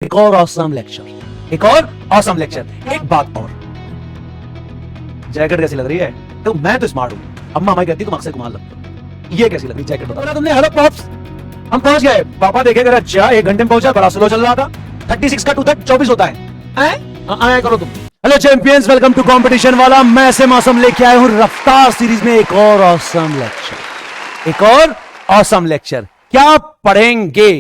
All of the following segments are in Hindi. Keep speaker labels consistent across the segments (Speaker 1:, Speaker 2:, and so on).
Speaker 1: एक और ऑसम लेक्चर, एक और ऑसम लेक्चर। एक बात और, जैकेट कैसी लग रही है? तो मैं तो स्मार्ट हूं, अम्मा हमारी कहती तुम अक्षय कुमार लगते हो। ये कैसी लग रही जैकेट बताओ तुमने। हेलो पॉप्स, हम पहुंच गए। पापा देखे कर अच्छा 1 घंटे में पहुंचा, बड़ा स्लो चल रहा था। 36 का 2 24 होता है। आया करो तुम। Hello champions, welcome to competition वाला। मैं ऐसे मौसम लेके आया हूं रफ्तार सीरीज में एक और ऑसम लेक्चर, एक और ऑसम लेक्चर। क्या पढ़ेंगे?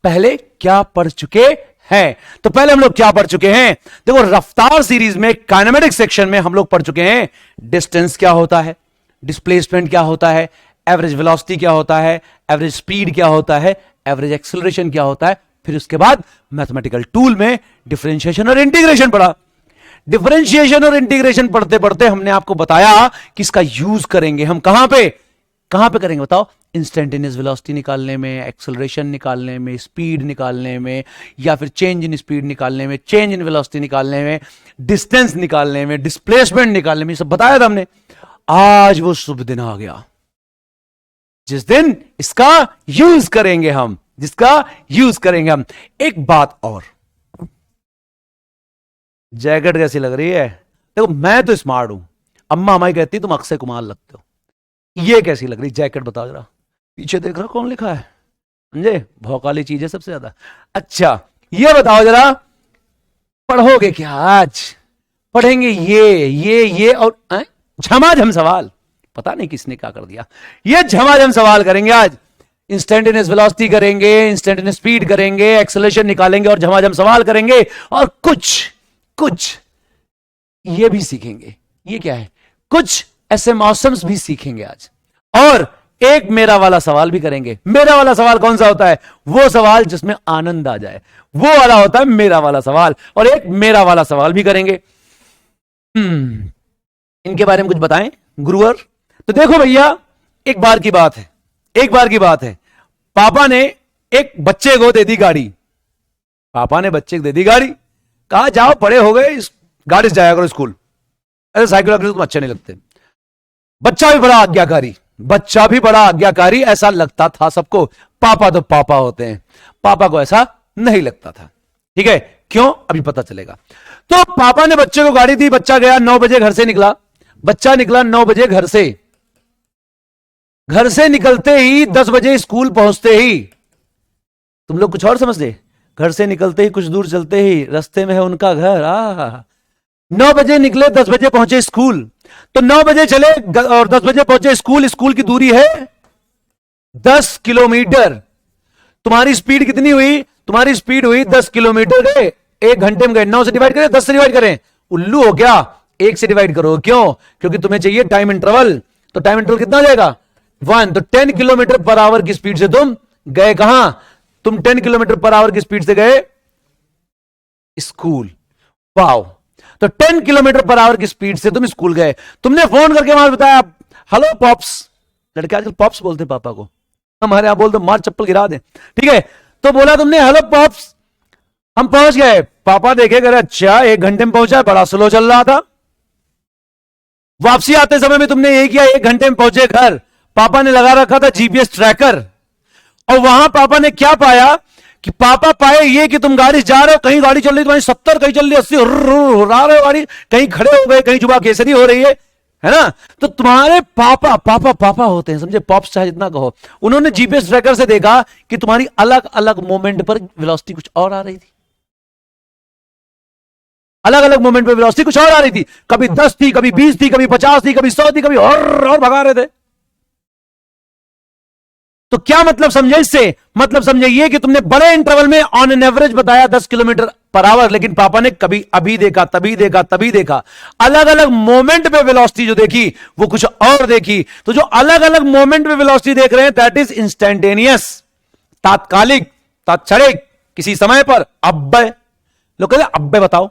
Speaker 1: पहले क्या पढ़ चुके हैं? तो पहले हम लोग क्या पढ़ चुके हैं? देखो, रफ्तार सीरीज में काइनेमेटिक सेक्शन में हम लोग पढ़ चुके हैं डिस्टेंस क्या होता है, डिस्प्लेसमेंट क्या होता है, एवरेज वेलोसिटी क्या होता है, एवरेज स्पीड क्या होता है, एवरेज एक्सेलरेशन क्या होता है। फिर उसके बाद मैथमेटिकल टूल में डिफरेंशिएशन और इंटीग्रेशन पढ़ा। डिफरेंशिएशन और इंटीग्रेशन पढ़ते पढ़ते हमने आपको बताया कि इसका यूज करेंगे हम कहां पे करेंगे बताओ? इंस्टेंटेनियस वेलोसिटी निकालने में, एक्सेलरेशन निकालने में, स्पीड निकालने में, या फिर चेंज इन स्पीड निकालने में, चेंज इन वेलोसिटी निकालने में, डिस्टेंस निकालने में, डिस्प्लेसमेंट निकालने में, सब बताया था हमने। आज वो शुभ दिन आ गया जिस दिन इसका यूज करेंगे हम, जिसका यूज करेंगे हम। एक बात और, जैकेट कैसी लग रही है? देखो, मैं तो स्मार्ट हूं, अम्मा हमारी कहती तुम अक्षय कुमार लगते हो। ये कैसी लग रही जैकेट बताओ जरा। पीछे देख रहा कौन लिखा है? समझे, भौकाली चीज है सबसे ज्यादा। अच्छा, ये बताओ जरा, पढ़ोगे क्या आज? पढ़ेंगे ये और झमाझम सवाल। पता नहीं किसने क्या कर दिया। ये झमाझम सवाल करेंगे आज। इंस्टेंटेनियस वेलोसिटी करेंगे, इंस्टेंटेनियस स्पीड करेंगे, एक्सेलरेशन निकालेंगे और झमाझम सवाल करेंगे। और कुछ ये भी सीखेंगे। ये क्या है? कुछ ऐसे मौसम्स भी सीखेंगे आज। और एक मेरा वाला सवाल भी करेंगे। मेरा वाला सवाल कौन सा होता है? वो सवाल जिसमें आनंद आ जाए, वो वाला होता है मेरा वाला सवाल। और एक मेरा वाला सवाल भी करेंगे। इनके बारे में कुछ बताएं गुरुवर? तो देखो भैया, एक बार की बात है, पापा ने एक बच्चे को दे दी गाड़ी। पापा ने बच्चे को दे दी गाड़ी, कहा जाओ बड़े हो गए, इस गाड़ी से जाया करो स्कूल। ऐसे साइकिल तुम अच्छे नहीं लगते। बच्चा भी बड़ा आज्ञाकारी ऐसा लगता था सबको। पापा तो पापा होते हैं, पापा को ऐसा नहीं लगता था। ठीक है, क्यों? अभी पता चलेगा। तो पापा ने बच्चे को गाड़ी दी, बच्चा गया 9 बजे घर से निकला। बच्चा निकला 9 बजे घर से निकलते ही 10 बजे स्कूल पहुंचते ही, तुम लोग कुछ और समझते, घर से निकलते ही कुछ दूर चलते ही रास्ते में है उनका घर। 9 बजे निकले, 10 बजे पहुंचे स्कूल। तो 9 बजे चले और 10 बजे पहुंचे स्कूल। स्कूल की दूरी है 10 किलोमीटर। तुम्हारी स्पीड कितनी हुई? तुम्हारी स्पीड हुई 10 किलोमीटर गए 1 घंटे में गए। 9 से डिवाइड करें, 10 से डिवाइड करें? उल्लू हो क्या? 1 से डिवाइड करो। क्यों? क्योंकि तुम्हें चाहिए टाइम इंटरवल। तो टाइम इंटरवल कितना जाएगा? 1। तो 10 किलोमीटर पर आवर की स्पीड से तुम गए कहां? तुम 10 किलोमीटर पर आवर की स्पीड से गए स्कूल। वाओ! तो 10 किलोमीटर पर आवर की स्पीड से तुम स्कूल गए। तुमने फोन करके वहां बताया, हेलो पॉप्स। लड़के आजकल पॉप्स बोलते हैं पापा को, हमारे यहां बोलते मार चप्पल गिरा दे। ठीक है, तो बोला तुमने हेलो पॉप्स, हम पहुंच गए। पापा देखे कर अच्छा 1 घंटे में पहुंचा, बड़ा स्लो चल रहा था। वापसी आते समय में तुमने यही किया, 1 घंटे में पहुंचे घर। पापा ने लगा रखा था जीपीएस ट्रैकर, और वहां पापा ने क्या पाया कि पापा पाए ये कि तुम गाड़ी जा रहे हो, कहीं गाड़ी चल रही तुम्हारी 70, कहीं चल रही 80, हुर्रा रहे हो गाड़ी, कहीं खड़े हो गए, कहीं जुबा केसरी हो रही है ना? तो तुम्हारे पापा होते हैं, समझे? पॉप्स चाहे जितना कहो। उन्होंने जीपीएस ट्रैकर से देखा कि तुम्हारी अलग अलग मोमेंट पर वेलोसिटी कुछ और आ रही थी। अलग अलग मोमेंट पर वेलोसिटी कुछ और आ रही थी। कभी 10 थी, कभी 20 थी, कभी 50 थी, कभी 100 थी, कभी और भगा रहे थे। तो क्या मतलब समझे इससे? मतलब समझे ये कि तुमने बड़े इंटरवल में ऑन एन एवरेज बताया 10 किलोमीटर पर आवर, लेकिन पापा ने कभी अभी देखा, तभी देखा। अलग अलग मोमेंट पे वेलोसिटी जो देखी वो कुछ और देखी। तो जो अलग अलग मोमेंट पे वेलोसिटी देख रहे हैं दैट इज इंस्टेंटेनियस, तात्कालिक, तात्क्षणिक, किसी समय पर। अब्बे लोग कहते अब्बे बताओ,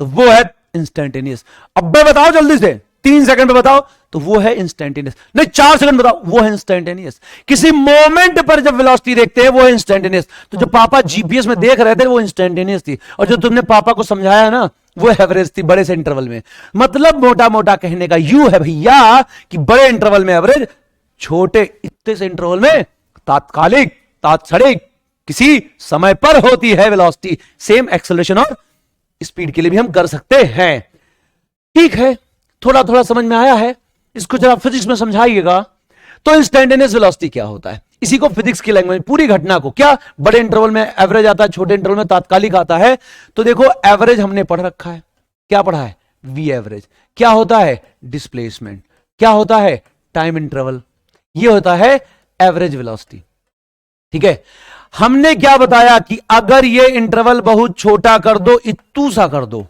Speaker 1: तो वो है इंस्टेंटेनियस। अब्बे बताओ जल्दी से, 3 सेकंड में बताओ, तो वो है इंस्टेंटेनियस। नहीं 4 सेकंड बताओ, वो है इंस्टेंटेनियस। किसी मोमेंट पर जब वेलोसिटी देखते हैं वो है इंस्टेंटेनियस। तो जो पापा जीपीएस में देख रहे थे वो इंस्टेंटेनियस थी, और जो तुमने पापा को समझाया ना वो एवरेज थी, बड़े से इंटरवल में। मतलब मोटा मोटा कहने का यू है भैया कि बड़े इंटरवल में एवरेज, छोटे इतने से इंटरवल में तात्कालिक, तात्क्षणिक, किसी समय पर होती है वेलोसिटी। सेम एक्सेलरेशन और स्पीड के लिए भी हम कर सकते हैं। ठीक है, थोड़ा थोड़ा समझ में आया है, इसको जरा फिजिक्स में समझाइएगा। तो इंस्टैन्टेनियस वेलोसिटी क्या होता है, इसी को फिजिक्स की लैंग्वेज पूरी घटना को, क्या बड़े इंटरवल में एवरेज आता है, छोटे इंटरवल में तात्कालिक आता है। तो देखो एवरेज हमने पढ़ रखा है, क्या पढ़ा है, वी एवरेज। क्या होता है, डिस्प्लेसमेंट। क्या होता है, टाइम इंटरवल। ये होता है एवरेज वेलोसिटी। ठीक है, हमने क्या बताया कि अगर ये इंटरवल बहुत छोटा कर दो, इत्तू सा कर दो,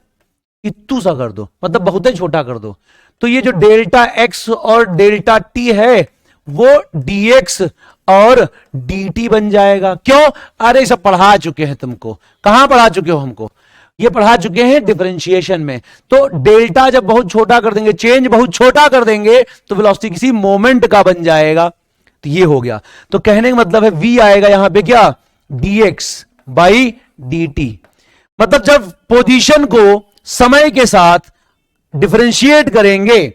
Speaker 1: इत्तू सा कर दो, मतलब बहुत ही छोटा कर दो, तो ये जो डेल्टा एक्स और डेल्टा टी है वो dx और dt बन जाएगा। क्यों, अरे सब पढ़ा चुके हैं तुमको। कहां पढ़ा चुके हो हमको, ये पढ़ा चुके हैं डिफरेंशिएशन में। तो डेल्टा जब बहुत छोटा कर देंगे, चेंज बहुत छोटा कर देंगे, तो वेलोसिटी किसी मोमेंट का बन जाएगा। तो ये हो गया। तो कहने का मतलब है v आएगा यहां पे क्या, dx बाई dt। मतलब जब पोजीशन को समय के साथ डिफरेंशिएट करेंगे,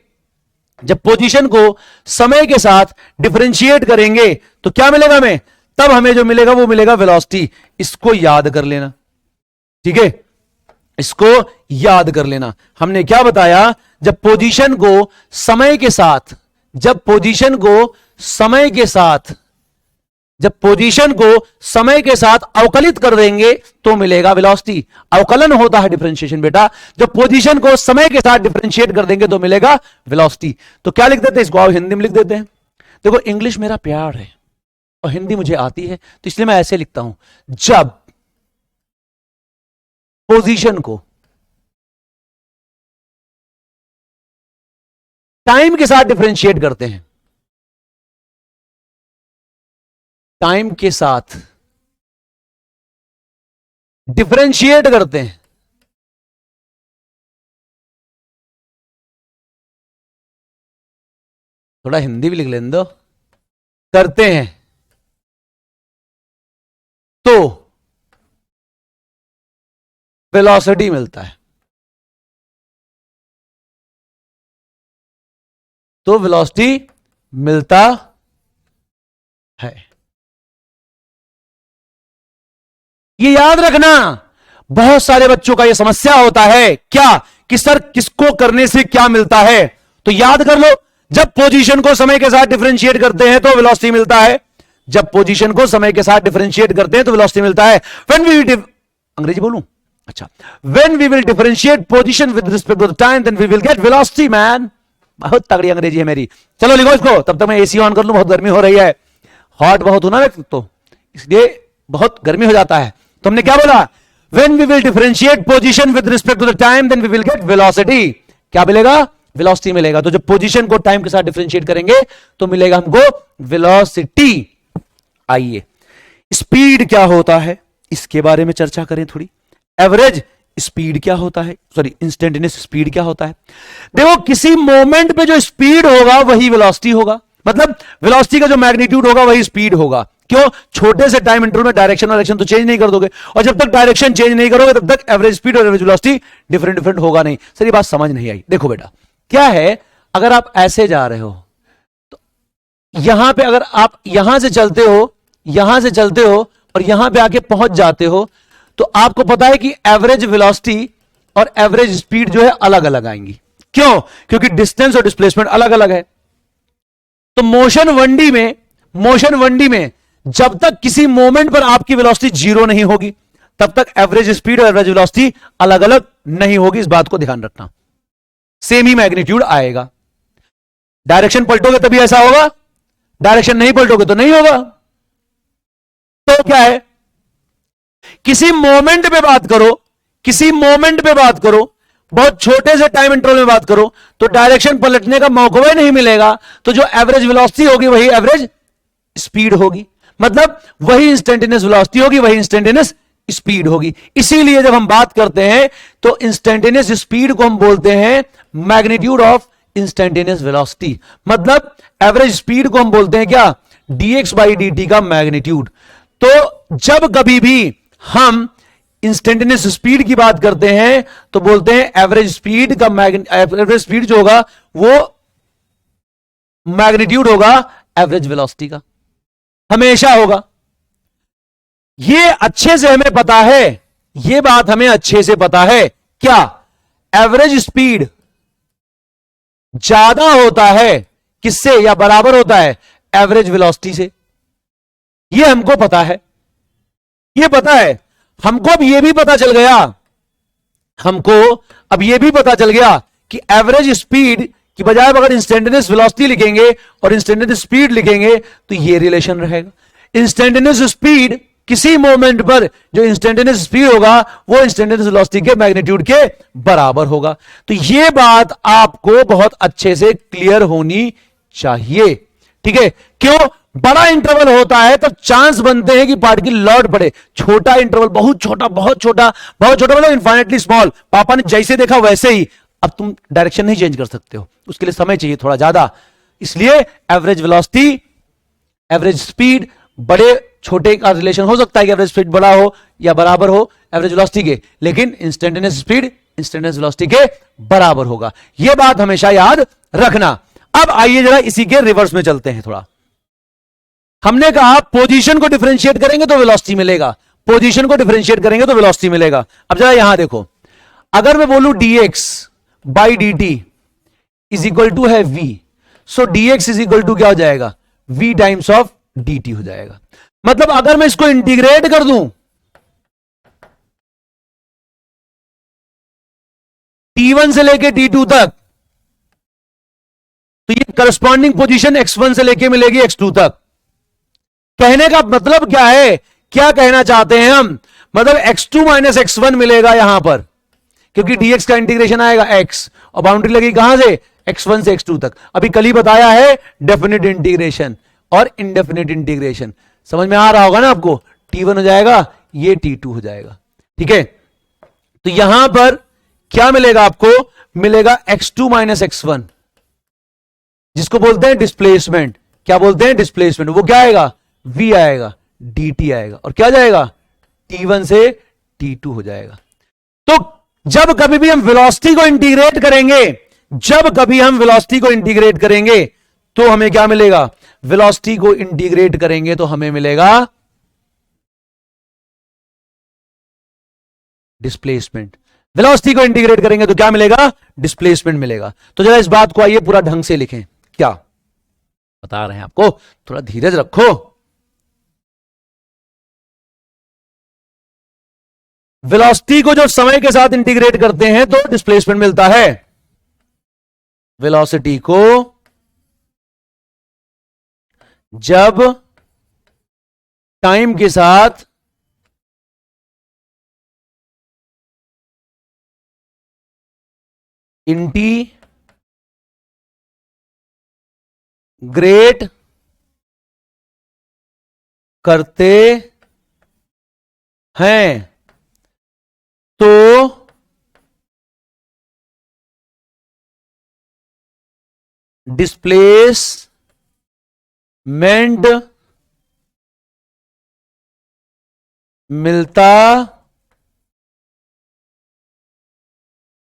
Speaker 1: जब पोजीशन को समय के साथ डिफरेंशिएट करेंगे तो क्या मिलेगा हमें, तब हमें जो मिलेगा वो मिलेगा वेलोसिटी। इसको याद कर लेना, ठीक है, इसको याद कर लेना। हमने क्या बताया, जब पोजीशन को समय के साथ, जब पोजीशन को समय के साथ, जब पोजीशन को समय के साथ अवकलित कर देंगे तो मिलेगा वेलोसिटी। अवकलन होता है डिफरेंशिएशन बेटा, जब पोजीशन को समय के साथ डिफरेंशिएट कर देंगे तो मिलेगा वेलोसिटी। तो क्या लिख देते हैं, इसको आप हिंदी में लिख देते हैं। देखो इंग्लिश मेरा प्यार है और हिंदी मुझे आती है, तो इसलिए मैं ऐसे लिखता हूं, जब पोजीशन को टाइम के साथ डिफरेंशिएट करते हैं, टाइम के साथ डिफरेंशिएट करते हैं, थोड़ा हिंदी भी लिख लेने दो, करते हैं, तो वेलोसिटी मिलता है। तो वेलोसिटी मिलता है, ये याद रखना। बहुत सारे बच्चों का यह समस्या होता है क्या, कि सर किसको करने से क्या मिलता है। तो याद कर लो, जब पोजीशन को समय के साथ डिफरेंशिएट करते हैं तो वेलोसिटी मिलता है, जब पोजीशन को समय के साथ डिफरेंशिएट करते हैं तो वेलोसिटी मिलता है। व्हेन वी अंग्रेजी बोलूं, अच्छा, when we will differentiate position with respect to the time then we will get velocity. Man बहुत तगड़ी अंग्रेजी है मेरी। चलो लिखो इसको, तब तक मैं एसी ऑन कर लूं, बहुत गर्मी हो रही है, हॉट बहुत होना है तो इसलिए बहुत गर्मी हो जाता है। तो हमने क्या बोला, when we will differentiate position with respect to the time then we will get velocity। क्या मिलेगा, velocity मिलेगा। तो जब पोजीशन को टाइम के साथ डिफरेंशिएट करेंगे तो मिलेगा हमको velocity। आइए स्पीड क्या होता है इसके बारे में चर्चा करें थोड़ी। एवरेज स्पीड क्या होता है, सॉरी इंस्टेंटेनियस स्पीड क्या होता है। देखो किसी मोमेंट पे जो स्पीड होगा वही वेलोसिटी होगा, मतलब वेलोसिटी का जो मैग्नीट्यूड होगा वही स्पीड होगा। क्यों, छोटे से टाइम इंटरवल में डायरेक्शन वायरेक्शन तो चेंज नहीं कर दोगे, और जब तक डायरेक्शन चेंज नहीं करोगे तब तक एवरेज स्पीड और एवरेज वेलोसिटी डिफरेंट डिफरेंट होगा नहीं। सर ये बात समझ नहीं आई। देखो बेटा क्या है, अगर आप ऐसे जा रहे हो तो यहां पे अगर आप यहां से चलते हो, यहां से चलते हो और यहां पे आके पहुंच जाते हो, तो आपको पता है कि एवरेज वेलोसिटी और एवरेज स्पीड जो है अलग अलग आएंगी। क्यों, क्योंकि डिस्टेंस और डिस्प्लेसमेंट अलग अलग है। तो मोशन 1D में, मोशन 1D में जब तक किसी मोमेंट पर आपकी वेलोसिटी जीरो नहीं होगी तब तक एवरेज स्पीड और एवरेज वेलोसिटी अलग अलग नहीं होगी। इस बात को ध्यान रखना, सेम ही मैग्नीट्यूड आएगा। डायरेक्शन पलटोगे तभी ऐसा होगा, डायरेक्शन नहीं पलटोगे तो नहीं होगा। तो क्या है, किसी मोमेंट पे बात करो, किसी मोमेंट पे बात करो, बहुत छोटे से टाइम इंटरवल में बात करो तो डायरेक्शन पलटने का मौका ही नहीं मिलेगा। तो जो एवरेज वेलोसिटी होगी वही एवरेज स्पीड होगी, मतलब वही इंस्टेंटेनियस वेलोसिटी होगी, वही इंस्टेंटेनियस स्पीड होगी। इसीलिए जब हम बात करते हैं तो इंस्टेंटेनियस स्पीड को हम बोलते हैं मैग्नीट्यूड ऑफ इंस्टेंटेनियस वेलोसिटी, मतलब एवरेज स्पीड को हम बोलते हैं क्या, dx बाई dt का मैग्नीट्यूड। तो जब कभी भी हम इंस्टेंटेनियस स्पीड की बात करते हैं तो बोलते हैं एवरेज स्पीड का एवरेज स्पीड जो होगा वो मैग्नीट्यूड होगा एवरेज वेलोसिटी का, हमेशा होगा। ये अच्छे से हमें पता है, ये बात हमें अच्छे से पता है क्या, एवरेज स्पीड ज्यादा होता है किससे, या बराबर होता है एवरेज वेलोसिटी से। ये हमको पता है, ये पता है हमको। अब ये भी पता चल गया हमको, अब ये भी पता चल गया कि एवरेज स्पीड की बजाय अगर इंस्टेंटेनियस वेलोसिटी लिखेंगे और इंस्टेंटेनियस स्पीड लिखेंगे तो ये रिलेशन रहेगा। इंस्टेंटेनियस स्पीड किसी मोमेंट पर जो इंस्टेंटेनियस स्पीड होगा वो इंस्टेंटेनियस वेलोसिटी के मैग्नीट्यूड के बराबर होगा। तो ये बात आपको बहुत अच्छे से क्लियर होनी चाहिए, ठीक है। क्यों, बड़ा इंटरवल होता है तब चांस बनते हैं कि पार्टिकल लौट पड़े। छोटा इंटरवल, बहुत छोटा बहुत छोटा बहुत छोटा मतलब इनफाइनेटली स्मॉल, पापा ने जैसे देखा वैसे ही। अब तुम डायरेक्शन नहीं चेंज कर सकते हो, उसके लिए समय चाहिए थोड़ा ज्यादा। इसलिए एवरेज वेलोसिटी, एवरेज स्पीड, बड़े छोटे का रिलेशन हो सकता है कि एवरेज स्पीड बड़ा हो या बराबर हो एवरेज वेलोसिटी के, लेकिन इंस्टेंटेनियस स्पीड इंस्टेंटेनियस वेलोसिटी के बराबर होगा। यह बात हमेशा याद रखना। अब आइए जरा इसी के रिवर्स में चलते हैं थोड़ा। हमने कहा पोजीशन को डिफरेंशिएट करेंगे तो वेलोसिटी मिलेगा, पोजीशन को डिफरेंशिएट करेंगे तो वेलोसिटी मिलेगा। अब जरा यहां देखो, अगर मैं बोलूं dx by dt is equal to है v, so dx is equal to क्या हो जाएगा, v टाइम्स ऑफ dt हो जाएगा। मतलब अगर मैं इसको इंटीग्रेट कर दूं t1 से लेके t2 तक, तो ये करस्पॉन्डिंग पोजीशन x1 से लेके मिलेगी x2 तक। कहने का मतलब क्या है, क्या कहना चाहते हैं हम, मतलब x2 माइनस x1 मिलेगा यहां पर, क्योंकि dx का इंटीग्रेशन आएगा x और बाउंड्री लगी कहां से, x1 से x2 तक। अभी कल ही बताया है डेफिनेट इंटीग्रेशन और इनडेफिनेट इंटीग्रेशन, समझ में आ रहा होगा ना आपको। t1 हो जाएगा, ये t2 हो जाएगा, ठीक है। तो यहां पर क्या मिलेगा आपको, मिलेगा x2 माइनस x1, जिसको बोलते हैं डिस्प्लेसमेंट। क्या बोलते हैं, डिस्प्लेसमेंट। वो क्या आएगा, v आएगा, dt आएगा, और क्या जाएगा, t1 से t2 हो जाएगा। तो जब कभी भी हम वेलोसिटी को इंटीग्रेट करेंगे, जब कभी हम वेलोसिटी को इंटीग्रेट करेंगे तो हमें क्या मिलेगा, वेलोसिटी को इंटीग्रेट करेंगे तो हमें मिलेगा डिस्प्लेसमेंट। वेलोसिटी को इंटीग्रेट करेंगे तो क्या मिलेगा, डिस्प्लेसमेंट मिलेगा। तो जरा इस बात को आइए पूरा ढंग से लिखें, क्या बता रहे हैं आपको, थोड़ा धीरज रखो। वेलोसिटी को जब समय के साथ इंटीग्रेट करते हैं तो डिस्प्लेसमेंट मिलता है। वेलोसिटी को जब टाइम के साथ इंटीग्रेट करते हैं तो डिस्प्लेसमेंट मिलता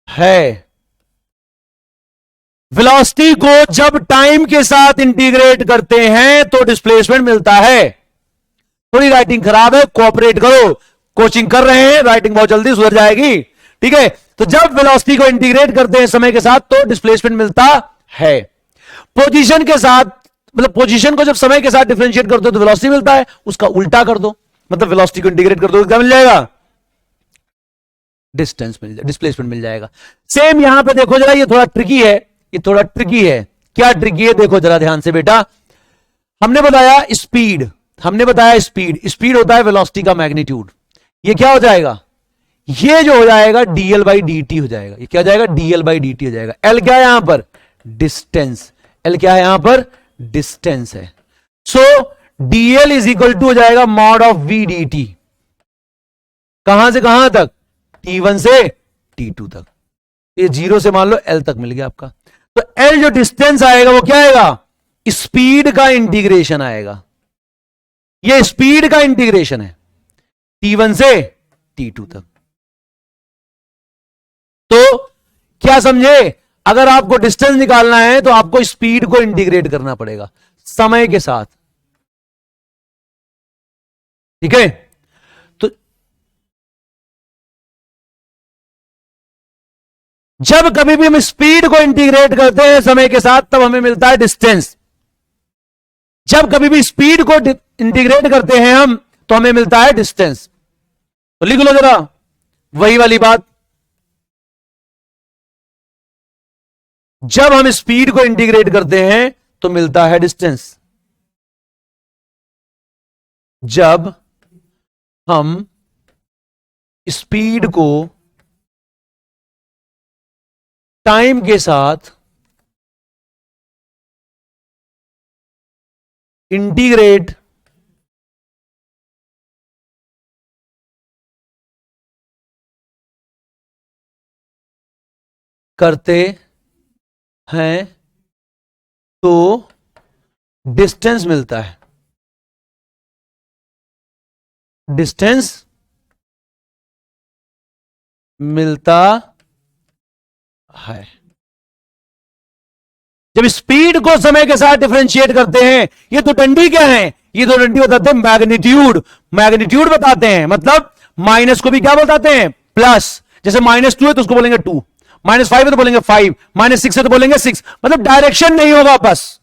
Speaker 1: है। वेलोसिटी को जब टाइम के साथ इंटीग्रेट करते हैं तो डिस्प्लेसमेंट मिलता है। थोड़ी राइटिंग खराब है, कोऑपरेट करो, कोचिंग कर रहे हैं, राइटिंग बहुत जल्दी सुधर जाएगी, ठीक है। तो जब वेलोसिटी को इंटीग्रेट करते हैं समय के साथ तो डिस्प्लेसमेंट मिलता है। पोजीशन के साथ, मतलब पोजीशन को जब समय के साथ डिफरेंशिएट करते हो तो वेलोसिटी मिलता है, उसका उल्टा कर दो, मतलब वेलोसिटी को इंटीग्रेट कर दो तो क्या मिल जाएगा, डिस्टेंस मिल जाएगा, डिस्प्लेसमेंट मिल जाएगा। सेम यहां पे देखो जरा, ये थोड़ा ट्रिकी है, ये थोड़ा ट्रिकी है। क्या ट्रिकी है, देखो जरा ध्यान से बेटा। हमने बताया स्पीड, हमने बताया स्पीड, स्पीड होता है वेलोसिटी का मैग्नीट्यूड। ये क्या हो जाएगा, ये जो हो जाएगा dl बाई dt हो जाएगा। ये क्या हो जाएगा, dl बाई dt हो जाएगा। l क्या है यहां पर, डिस्टेंस। l क्या है यहां पर, डिस्टेंस है। सो dl इज इक्वल टू हो जाएगा मॉड ऑफ v dt। कहां से कहां तक, t1 से t2 तक। ये 0 से मान लो l तक मिल गया आपका। तो l जो डिस्टेंस आएगा वो क्या आएगा, स्पीड का इंटीग्रेशन आएगा। ये स्पीड का इंटीग्रेशन है t1 से t2 तक। तो क्या समझे, अगर आपको डिस्टेंस निकालना है तो आपको स्पीड को इंटीग्रेट करना पड़ेगा समय के साथ, ठीक है। जब कभी भी हम स्पीड को इंटीग्रेट करते हैं समय के साथ, तब हमें मिलता है डिस्टेंस। जब कभी भी स्पीड को इंटीग्रेट करते हैं हम, तो हमें मिलता है डिस्टेंस। तो लिख लो जरा वही वाली बात। जब हम स्पीड को इंटीग्रेट करते हैं तो मिलता है डिस्टेंस। जब हम स्पीड को टाइम के साथ इंटीग्रेट करते हैं तो डिस्टेंस मिलता है। डिस्टेंस मिलता है। जब स्पीड को समय के साथ डिफरेंशिएट करते हैं, ये तो डंडी क्या है, ये तो डंडी बताते हैं मैग्नीट्यूड। मैग्नीट्यूड बताते हैं, मतलब माइनस को भी क्या बताते हैं, प्लस। जैसे -2 है तो उसको बोलेंगे 2, -5 है तो बोलेंगे 5, -6 है तो बोलेंगे 6। मतलब डायरेक्शन नहीं होगा बस,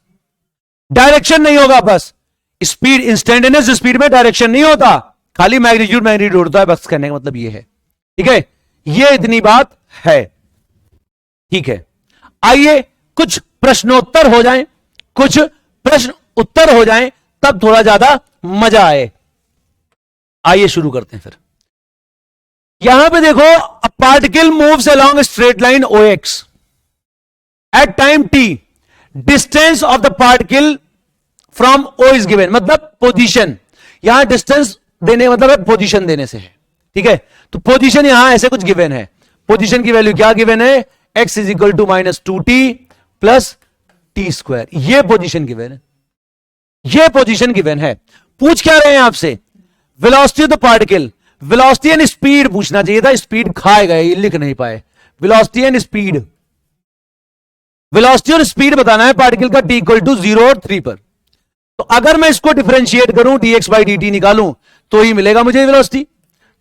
Speaker 1: डायरेक्शन नहीं होगा बस। स्पीड इंस्टेंटेनियस स्पीड में डायरेक्शन नहीं होता, खाली मैग्नीट्यूड मैग्नीट्यूड होता है, बस कहने का मतलब ये है। ठीक है, ये इतनी बात है। ठीक है, आइए कुछ प्रश्नोत्तर हो जाएं, कुछ प्रश्न उत्तर हो जाएं, तब थोड़ा ज्यादा मजा आए। आइए शुरू करते हैं फिर। यहां पे देखो, a particle moves along straight line OX at time t, distance of the particle from O is given, मतलब पोजीशन। यहां डिस्टेंस देने मतलब है पोजीशन देने से है। ठीक है, तो पोजीशन यहां ऐसे कुछ गिवन है। पोजीशन की वैल्यू क्या गिवन है, x is equal to -2t plus t²। ये पोजीशन गिवन है, ये पोजीशन गिवन है। पूछ क्या रहे हैं आपसे, velocity of the particle. Velocity and speed पूछना चाहिए था, स्पीड खाए गए, लिख नहीं पाए। वेलोसिटी एंड स्पीड, वेलोसिटी और स्पीड बताना है पार्टिकल का t इक्वल टू 0 और 3 पर। तो अगर मैं इसको डिफरेंशिएट करूं, dx/dt निकालूं तो ही मिलेगा मुझे वेलोसिटी।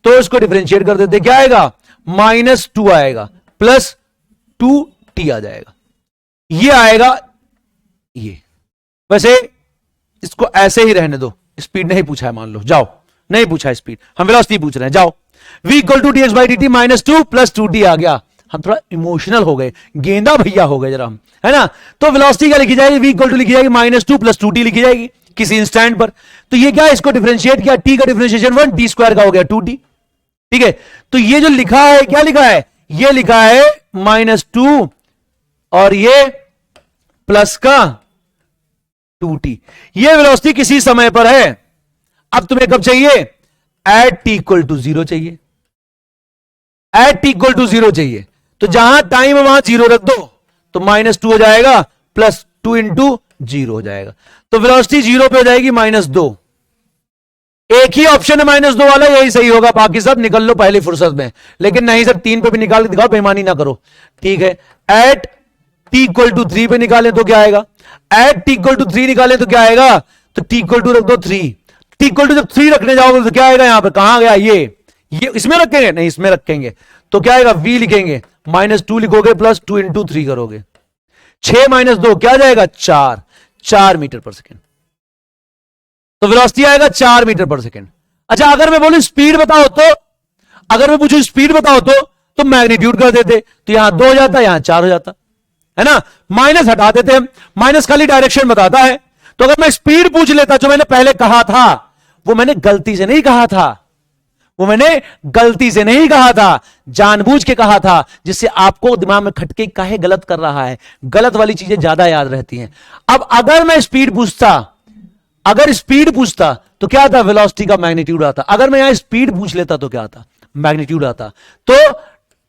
Speaker 1: तो इसको डिफरेंशिएट कर देते, क्या आएगा, -2 आएगा प्लस 2t आ जाएगा, ये आएगा ये। वैसे इसको ऐसे ही रहने दो, स्पीड नहीं पूछा है मान लो, जाओ, नहीं पूछा है स्पीड, हम वेलोसिटी पूछ रहे हैं। जाओ, v equal to dx/dt -2 plus 2t आ गया। हम थोड़ा इमोशनल हो गए, गेंदा भैया हो गए जरा हम, है ना। तो वेलोसिटी क्या लिखी जाएगी, v इक्वल टू लिखी जाएगी -2 प्लस 2t लिखी जाएगी किसी इंस्टेंट पर। तो ये क्या है, इसको डिफरेंशिएट किया, t का डिफरेंशिएशन 1, t² का हो गया 2t। ठीक है, तो ये जो लिखा है, क्या लिखा है, ये लिखा है -2 और ये प्लस का 2t। ये वेलोसिटी किसी समय पर है। अब तुम्हें कब चाहिए, एट t इक्वल टू 0 चाहिए, एट t इक्वल टू 0 चाहिए। तो जहां टाइम है वहां 0 रख दो, तो -2 हो जाएगा प्लस 2 इंटू 0 हो जाएगा। तो वेलोसिटी 0 पे हो जाएगी -2। एक ही ऑप्शन है -2 वाला, यही सही होगा, बाकी सब निकल लो पहली फुर्सत में। लेकिन नहीं सर, 3 पे भी निकाल के दिखाओ, बेईमानी ना करो। ठीक है, एट t इक्वल टू 3 पे निकालें तो क्या आएगा, एट t इक्वल टू 3 निकालें तो क्या आएगा, तो t इक्वल टू रख दो 3। t इक्वल टू जब 3 रखने जाओगे तो क्या आएगा, यहां पर कहां गया ये इसमें रखेंगे, नहीं इसमें रखेंगे, तो क्या आएगा, v लिखेंगे, -2 लिखोगे प्लस 2 इंटू 3 करोगे, 6 - 2 क्या जाएगा, 4 मीटर पर सेकेंड। तो वेलोसिटी आएगा 4 मीटर पर सेकेंड। अच्छा, अगर मैं बोलूं स्पीड बताओ, तो अगर मैं पूछूं स्पीड बताओ तो मैग्नीट्यूड कर देते, तो यहां 2 हो जाता, यहां 4 हो जाता, है ना। माइनस हटा देते हम, माइनस खाली डायरेक्शन बताता है। तो अगर मैं स्पीड पूछ लेता, जो मैंने पहले कहा था, वो मैंने गलती से नहीं कहा था, वो मैंने गलती से नहीं कहा था, जानबूझ के कहा था, जिससे आपको दिमाग में खटके काहे गलत कर रहा है, गलत वाली चीजें ज्यादा याद रहती हैं। अब अगर मैं स्पीड पूछता, अगर स्पीड पूछता तो क्या आता, वेलोसिटी का मैग्नीट्यूड आता। अगर मैं यहां स्पीड पूछ लेता तो क्या आता, मैग्नीट्यूड आता। तो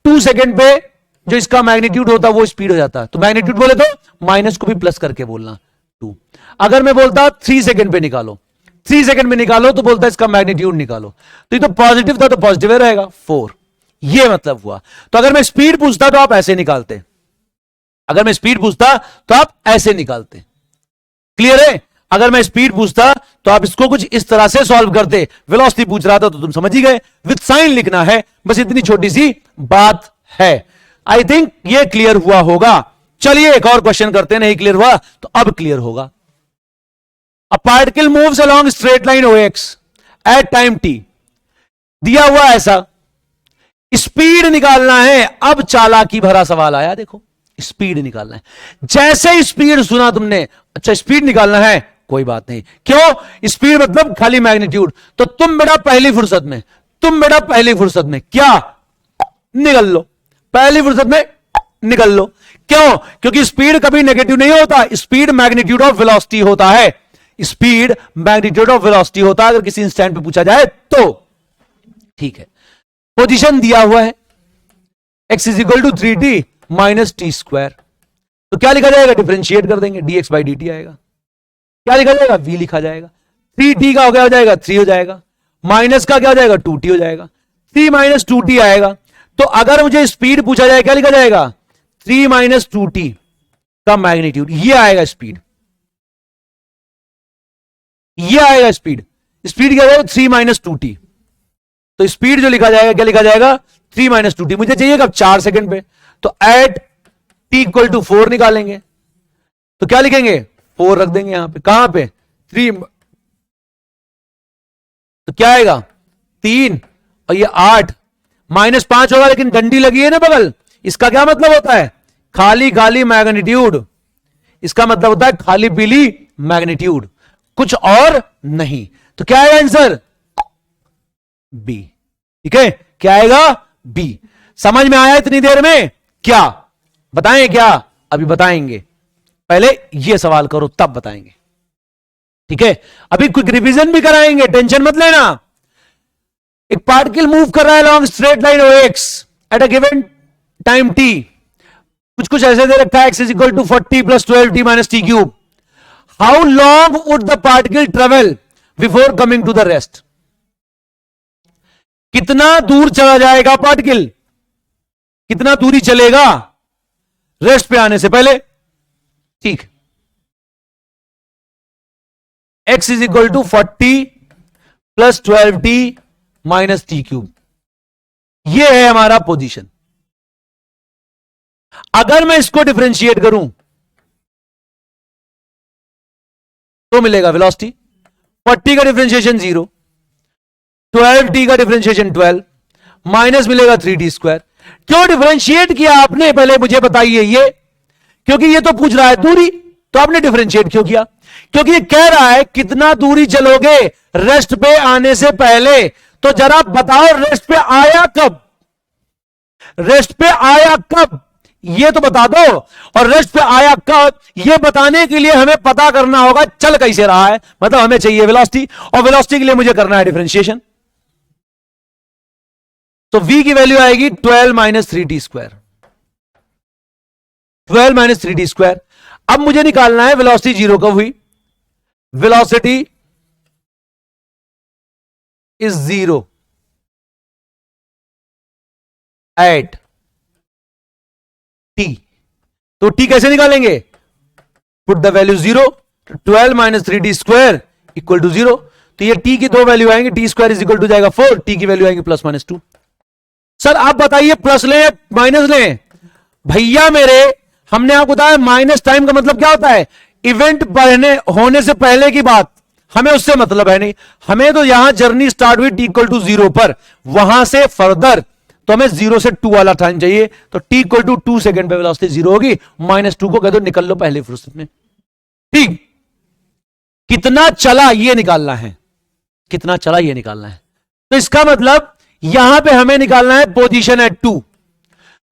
Speaker 1: 2 सेकेंड पे जो इसका मैग्नीट्यूड होता वो स्पीड हो जाता। तो मैग्नीट्यूड बोले तो माइनस को भी प्लस करके बोलना 2। अगर मैं बोलता 3 सेकेंड पे निकालो, 3 सेकेंड में निकालो, तो बोलता इसका मैग्नीट्यूड निकालो, तो ये तो पॉजिटिव था, तो पॉजिटिव रहेगा 4। ये मतलब हुआ। तो अगर मैं स्पीड पूछता तो आप ऐसे निकालते, अगर मैं स्पीड पूछता तो आप ऐसे निकालते। क्लियर है। अगर मैं स्पीड पूछता तो आप इसको कुछ इस तरह से सॉल्व करते। वेलोसिटी पूछ रहा था तो तुम समझ ही गए, विद साइन लिखना है, बस इतनी छोटी सी बात है। आई थिंक ये क्लियर हुआ होगा। चलिए एक और क्वेश्चन करते हैं, नहीं क्लियर हुआ तो अब क्लियर होगा। A particle moves along straight line OX at time t, दिया हुआ ऐसा, स्पीड निकालना है। अब चालाकी भरा सवाल आया, देखो स्पीड निकालना है। जैसे स्पीड सुना तुमने, अच्छा स्पीड निकालना है, कोई बात नहीं। क्यों? स्पीड मतलब खाली मैग्नीट्यूड। तो तुम बेटा पहली फुर्सत में क्या निकल लो, पहली फुर्सत में निकल लो। क्यों? क्योंकि स्पीड कभी नेगेटिव नहीं होता, स्पीड मैग्नीट्यूड ऑफ वेलोसिटी होता है। स्पीड मैग्नीट्यूड ऑफ वेलोसिटी होता है, अगर किसी इंस्टेंट पे पूछा जाए तो। ठीक है, पोजीशन दिया हुआ है x is equal to 3t minus t square. तो क्या लिखा जाएगा? डिफरेंशिएट कर देंगे, dx बाई dt आएगा। क्या लिखा जाएगा? v लिखा जाएगा। 3t का क्या हो जाएगा? 3 हो जाएगा। माइनस का क्या हो जाएगा? 2t हो जाएगा। 3 माइनस 2t आएगा। तो अगर मुझे स्पीड पूछा जाए, क्या लिखा जाएगा? 3 माइनस 2t का मैग्नीट्यूड, ये आएगा स्पीड, ये आएगा स्पीड। स्पीड क्या जाएगा? 3 माइनस 2t। तो स्पीड जो लिखा जाएगा, क्या लिखा जाएगा? 3 माइनस 2t। मुझे चाहिए कब? 4 सेकंड पे। तो एट t इक्वल टू 4 निकालेंगे, तो क्या लिखेंगे? 4 रख देंगे यहां पे। कहां पे? 3। तो क्या आएगा? 3 और ये 8, माइनस 5 होगा, लेकिन डंडी लगी है ना बगल। इसका क्या मतलब होता है? खाली खाली मैग्नीट्यूड। इसका मतलब होता है खाली पीली मैग्नीट्यूड, कुछ और नहीं। तो क्या है आंसर? बी। ठीक है, क्या आएगा? बी। समझ में आया इतनी देर में? क्या बताएं? क्या अभी बताएंगे? पहले ये सवाल करो तब बताएंगे। ठीक है, अभी क्विक रिवीजन भी कराएंगे, टेंशन मत लेना। एक पार्टिकल मूव कर रहा है long straight line OX at a given time t। कुछ ऐसे दे रखा है, x is equal to 40 plus 12t minus t cube. How long would the particle travel before coming to the rest? कितना दूर चला जाएगा पार्टिकल, कितना दूरी चलेगा रेस्ट पे आने से पहले? ठीक, x is equal to 40 plus 12t minus t cube. यह है हमारा पोजीशन। अगर मैं इसको डिफरेंशिएट करूं तो मिलेगा वेलोसिटी। 40 का डिफरेंशिएशन 0, 12t का डिफरेंशिएशन 12, माइनस मिलेगा 3t स्क्वायर। क्यों डिफरेंशिएट किया आपने, पहले मुझे बताइए ये? क्योंकि ये तो पूछ रहा है दूरी, तो आपने डिफरेंशिएट क्यों किया? क्योंकि ये कह रहा है कितना दूरी चलोगे रेस्ट पे आने से पहले। तो जरा बताओ रेस्ट पे आया कब, रेस्ट पे आया कब, ये तो बता दो। और रेस्ट पे आया कब, ये बताने के लिए हमें पता करना होगा चल कैसे रहा है। मतलब हमें चाहिए वेलोसिटी, और वेलोसिटी के लिए मुझे करना है डिफरेंशिएशन। तो v की वैल्यू आएगी 12 minus 3t square, 12 minus 3t square. अब मुझे निकालना है वेलोसिटी 0 कब हुई? Velocity is 0 at t। तो t कैसे निकालेंगे? Put the value 0, 12 minus 3t square equal to 0। तो ये t की दो वैल्यू आएंगे, t square is equal to जाएगा 4, t की वैल्यू आएंगे प्लस माइनस 2। सर आप बताइए प्लस लें या माइनस लें? भैया मेरे, हमने आपको बताया माइनस टाइम का मतलब क्या होता है? इवेंट होने से पहले की बात, हमें उससे मतलब है नहीं। हमें तो यहां जर्नी स्टार्ट हुई t इक्वल टू 0 पर, वहां से फर्दर तो हमें 0 से 2 वाला टाइम चाहिए। तो t इक्वल टू 2 सेकेंड पे वेलोसिटी 0 होगी, माइनस 2 को कह दो निकल लो पहले फुर्सत में। ठीक, कितना चला ये निकालना है, कितना चला ये निकालना है। तो इसका मतलब यहां पे हमें निकालना है पोजीशन एट 2।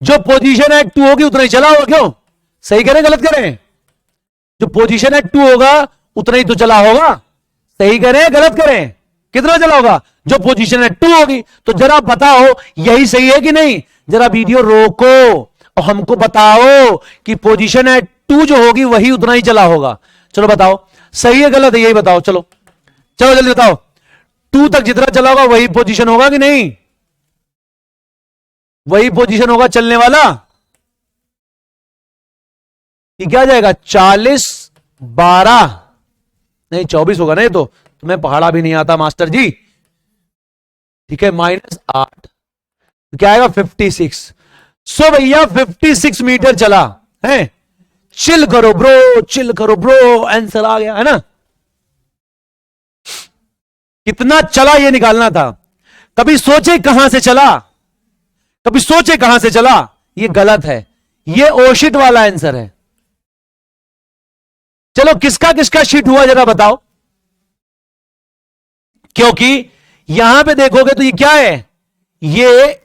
Speaker 1: जो पोजीशन एट 2 होगी उतना ही चला होगा। क्यों? सही करें गलत करें? जो पोजीशन एट 2 होगा उतना ही तो चला होगा। सही करें गलत करें? कितना चला होगा? जो पोजीशन एट 2 होगी। तो जरा बताओ यही सही है कि नहीं? जरा वीडियो रोको और हमको बताओ कि पोजीशन एट 2 जो होगी वही उतना ही चला होगा। चलो बताओ सही है गलत है, यही बताओ। चलो चलो जल्दी बताओ, 2 तक जितना चला होगा वही पोजीशन होगा कि नहीं? वही पोजीशन होगा चलने वाला। ये क्या जाएगा? 40 12 नहीं 24 होगा ना ये तो। तुम्हें पहाड़ा भी नहीं आता मास्टर जी। ठीक है, माइनस 8 तो क्या आएगा? 56। सो भैया 56 मीटर चला है। चिल करो ब्रो, चिल करो ब्रो, आंसर आ गया है ना। कितना चला ये निकालना था। कभी सोचे कहां से चला, कभी सोचे कहां से चला, ये गलत है, ये ओशिट वाला आंसर है। चलो किसका किसका शिट हुआ जरा बताओ, क्योंकि यहां पे देखोगे तो ये क्या है, ये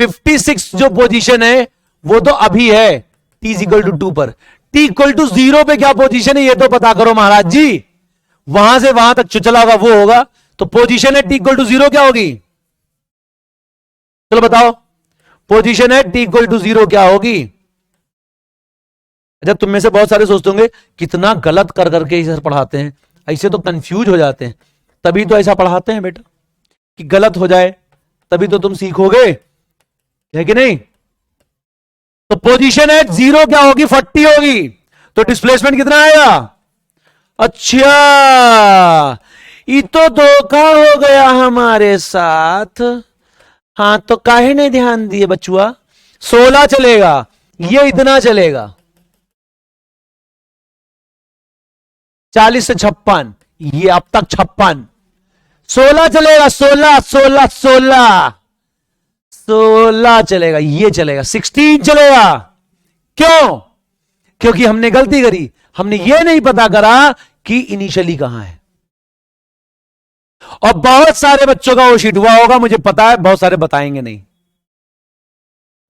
Speaker 1: 56 जो पोजीशन है वो तो अभी है t = 2 पर। t = 0 पे क्या पोजीशन है ये तो पता करो महाराज जी, वहां से वहां तक जो चला होगा वो होगा। तो पोजीशन है t = 0 क्या होगी, चलो बताओ, पोजीशन है t = 0 क्या होगी। अच्छा तुम में से बहुत सारे सोचते होंगे कितना गलत कर करके इसे पढ़ाते हैं, ऐसे तो कंफ्यूज हो जाते हैं, तभी तो ऐसा पढ़ाते हैं बेटा कि गलत हो जाए, तभी तो तुम सीखोगे, है कि नहीं। तो पोजीशन है 0 क्या होगी, 40 होगी, तो डिस्प्लेसमेंट कितना आएगा। अच्छा ये तो धोखा हो गया हमारे साथ, हाँ तो काहे नहीं ध्यान दिए बचुआ। 16 चलेगा, ये इतना चलेगा, 40 से 56, ये अब तक 56, 16 चलेगा, 16 चलेगा, ये चलेगा, 16 चलेगा। क्यों, क्योंकि हमने गलती करी, हमने ये नहीं पता करा कि इनिशियली कहां है। और बहुत सारे बच्चों का वो शीट हुआ होगा, मुझे पता है, बहुत सारे बताएंगे नहीं।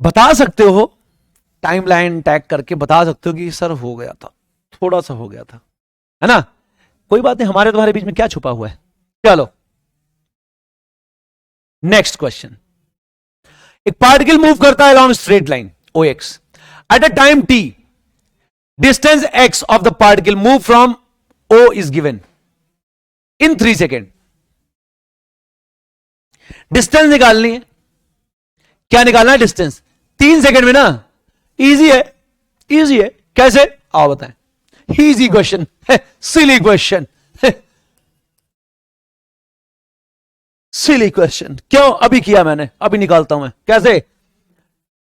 Speaker 1: बता सकते हो, टाइमलाइन टैग करके बता सकते हो कि सर हो गया था, थोड़ा सा हो गया था, है ना, कोई बात नहीं, हमारे तुम्हारे बीच में क्या छुपा हुआ है। चलो नेक्स्ट क्वेश्चन। एक पार्टिकल मूव करता है along straight line OX at a time t, distance x of the particle move from O is given in 3 second. Distance निकालनी है, क्या निकालना है डिस्टेंस, 3 सेकेंड में ना, इजी है, इजी है, कैसे आओ बताएं। इजी क्वेश्चन है, सिली क्वेश्चन है, सिली क्वेश्चन, क्यों, अभी किया मैंने, अभी निकालता हूं मैं, कैसे।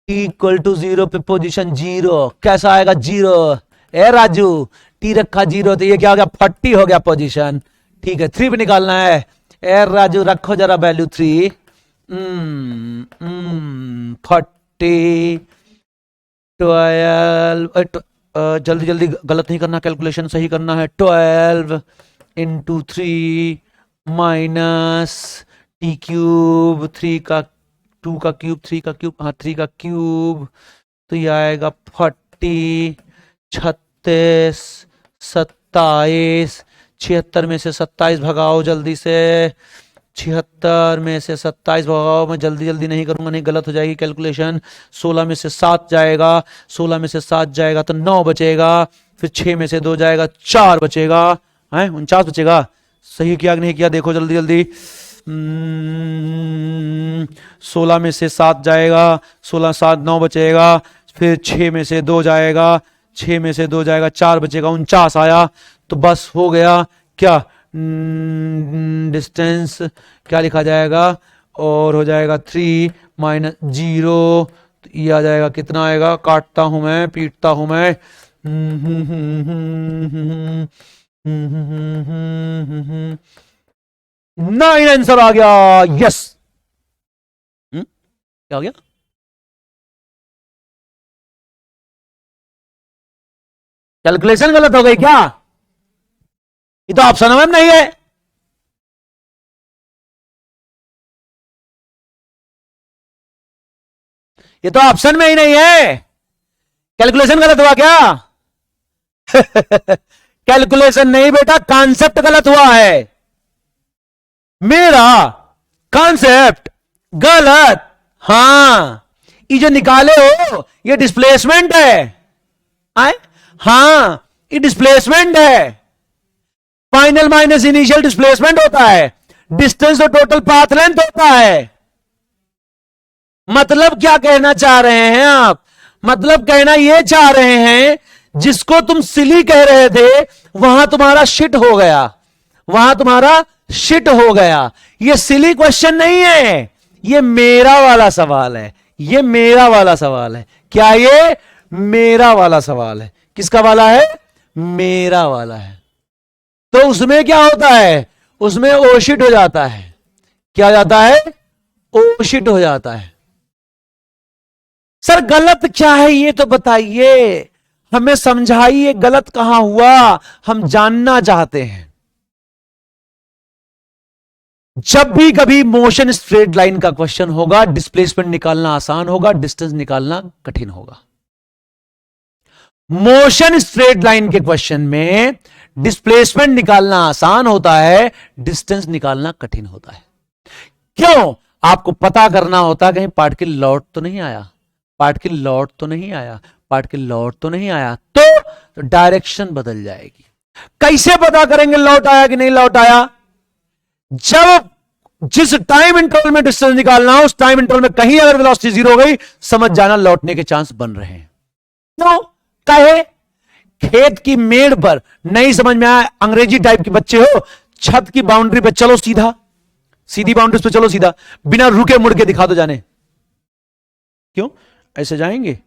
Speaker 1: t = 0 पे पोजीशन 0, कैसा आएगा 0, ए राजू t रखा 0 तो ये क्या हो गया 40 हो गया पोजीशन, ठीक है 3 पे निकालना है, ए राजू रखो जरा वैल्यू 3, 40 12, जल्दी जल्दी गलत नहीं करना, कैलकुलेशन सही करना है, 12 × 3 माइनस t³ 3 का 2 का क्यूब 3 का क्यूब, हाँ 3 का क्यूब, तो ये आएगा 40, 36, 27, 76 में से 27 भगाओ जल्दी से, 76 में से 27 भगाओ, मैं जल्दी जल्दी नहीं करूंगा, नहीं गलत हो जाएगी कैलकुलेशन। 16 में से 7 जाएगा, 16 में से 7 जाएगा तो 9 बचेगा, फिर 6 में से 2 जाएगा 4 बचेगा, है 49 बचेगा। सही किया कि नहीं किया देखो जल्दी जल्दी। 16 में से 7 जाएगा, 16 7 9 बचेगा, फिर 6 में से 2 जाएगा, 6 में से 2 जाएगा 4 बचेगा, 49 आया, तो बस हो गया क्या, डिस्टेंस क्या लिखा जाएगा, और हो जाएगा 3 - 0, ये आ जाएगा, कितना आएगा, काटता हूं मैं, पीटता हूं मैं, 9 आंसर आ गया, यस। क्या हो गया, कैलकुलेशन गलत हो गई क्या, ये तो ऑप्शन में नहीं है, ये तो ऑप्शन में ही नहीं है, कैलकुलेशन गलत हुआ क्या। कैलकुलेशन नहीं बेटा, कॉन्सेप्ट गलत हुआ है, मेरा कॉन्सेप्ट गलत। हाँ ये जो निकाले हो ये डिस्प्लेसमेंट है, आए हाँ ये डिस्प्लेसमेंट है, फाइनल माइनस इनिशियल डिस्प्लेसमेंट होता है, डिस्टेंस और टोटल पाथ लेंथ होता है। मतलब क्या कहना चाह रहे हैं आप, मतलब कहना यह चाह रहे हैं जिसको तुम सिली कह रहे थे वहां तुम्हारा शिट हो गया, वहां तुम्हारा शिट हो गया। ये सिली क्वेश्चन नहीं है, ये मेरा वाला सवाल है, ये मेरा वाला सवाल है। क्या ये मेरा वाला सवाल है? किसका वाला है? मेरा वाला है। तो उसमें क्या होता है? उसमें ओशिट हो जाता है। क्या हो जाता है? ओशिट हो जाता है। सर गलत क्या है ये तो बताइए, हमें समझाइए गलत कहां हुआ, हम जानना चाहते हैं। जब भी कभी मोशन स्ट्रेट लाइन का क्वेश्चन होगा, डिस्प्लेसमेंट निकालना आसान होगा, डिस्टेंस निकालना कठिन होगा। मोशन स्ट्रेट लाइन के क्वेश्चन में डिस्प्लेसमेंट निकालना आसान होता है, डिस्टेंस निकालना कठिन होता है। क्यों? आपको पता करना होता है कहीं पार्टिकल लौट तो नहीं आया, पार्टिकल लौट तो नहीं आया, पार्टिकल लौट तो नहीं आया, तो डायरेक्शन बदल जाएगी। कैसे पता करेंगे लौट आया कि नहीं लौट आया? जब जिस टाइम इंटरवल में डिस्टेंस निकालना हो, उस टाइम इंटरवल में कहीं अगर वेलोसिटी जीरो हो गई, समझ जाना लौटने के चांस बन रहे हैं। तो कहे खेत की मेड़ पर नहीं समझ में आया, अंग्रेजी टाइप के बच्चे हो, छत की बाउंड्री पे चलो सीधा, सीधी बाउंड्री पे चलो सीधा, बिना रुके मुड़ के दिखा दो जाने। क्यों? ऐसे जाएंगे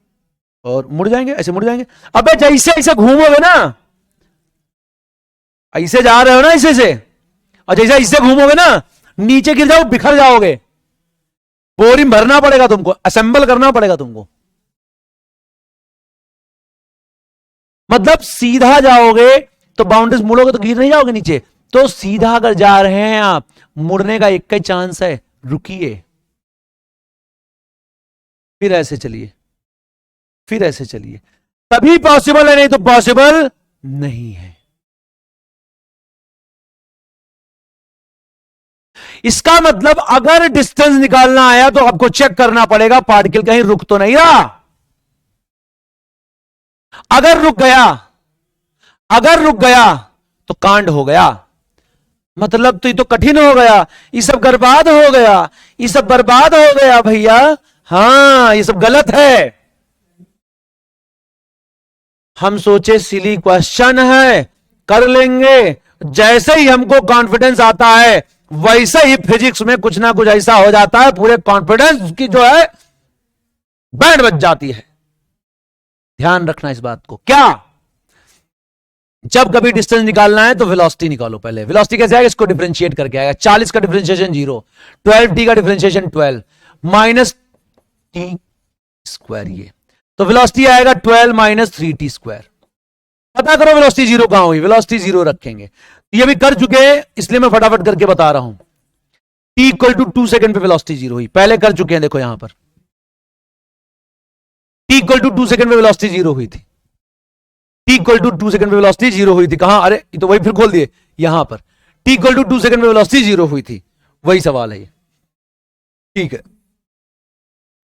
Speaker 1: और मुड़ जाएंगे, ऐसे मुड़ जाएंगे। अबे जैसे ऐसे घूमोगे ना, ऐसे जा रहे हो ना ऐसे से, और जैसे ऐसे घूमोगे ना, नीचे गिर जाओ, बिखर जाओगे। बोरिंग भरना पड़ेगा तुमको, असेंबल करना पड़ेगा तुमको। मतलब सीधा जाओगे तो बाउंड्रीज मुड़ोगे तो गिर नहीं जाओगे नीचे। तो सीधा अगर जा रहे हैं आप, मुड़ने का एक ही चांस है, रुकिए, फिर ऐसे चलिए, फिर ऐसे चलिए, तभी पॉसिबल है, नहीं तो पॉसिबल नहीं है। इसका मतलब अगर डिस्टेंस निकालना आया तो आपको चेक करना पड़ेगा पार्टिकल कहीं रुक तो नहीं रहा। अगर रुक गया, अगर रुक गया तो कांड हो गया, मतलब तो ये तो कठिन हो गया, ये सब बर्बाद हो गया, ये सब बर्बाद हो गया भैया। हां, ये सब गलत है। हम सोचे सिली क्वेश्चन है, कर लेंगे। जैसे ही हमको कॉन्फिडेंस आता है, वैसे ही फिजिक्स में कुछ ना कुछ ऐसा हो जाता है, पूरे कॉन्फिडेंस की जो है बैंड बज जाती है। ध्यान रखना इस बात को। क्या? जब कभी डिस्टेंस निकालना है तो वेलोसिटी निकालो पहले। वेलोसिटी कैसे आएगा? इसको डिफरेंशिएट करके आएगा। 40 का डिफरेंशिएशन 0, 12t का डिफरेंशिएशन 12 माइनस टी स्क्वायर, ये तो वेलोसिटी आएगा 12 माइनस 3t स्क्वायर। पता करो वेलोसिटी जीरो कहां हुई। वेलोसिटी जीरो रखेंगे, ये भी कर चुके हैं इसलिए मैं फटाफट करके बता रहा हूं। t इक्वल टू 2 सेकंड पे वेलोसिटी जीरो हुई, पहले कर चुके हैं। देखो यहां पर t इक्वल टू 2 सेकंड पे वेलोसिटी जीरो हुई थी। t इक्वल टू 2 सेकंड पे वेलोसिटी जीरो हुई थी कहां? अरे ये तो वही फिर खोल दिए यहां पर। t इक्वल टू 2 सेकंड पे वेलोसिटी जीरो हुई थी, वही सवाल है ये। ठीक है,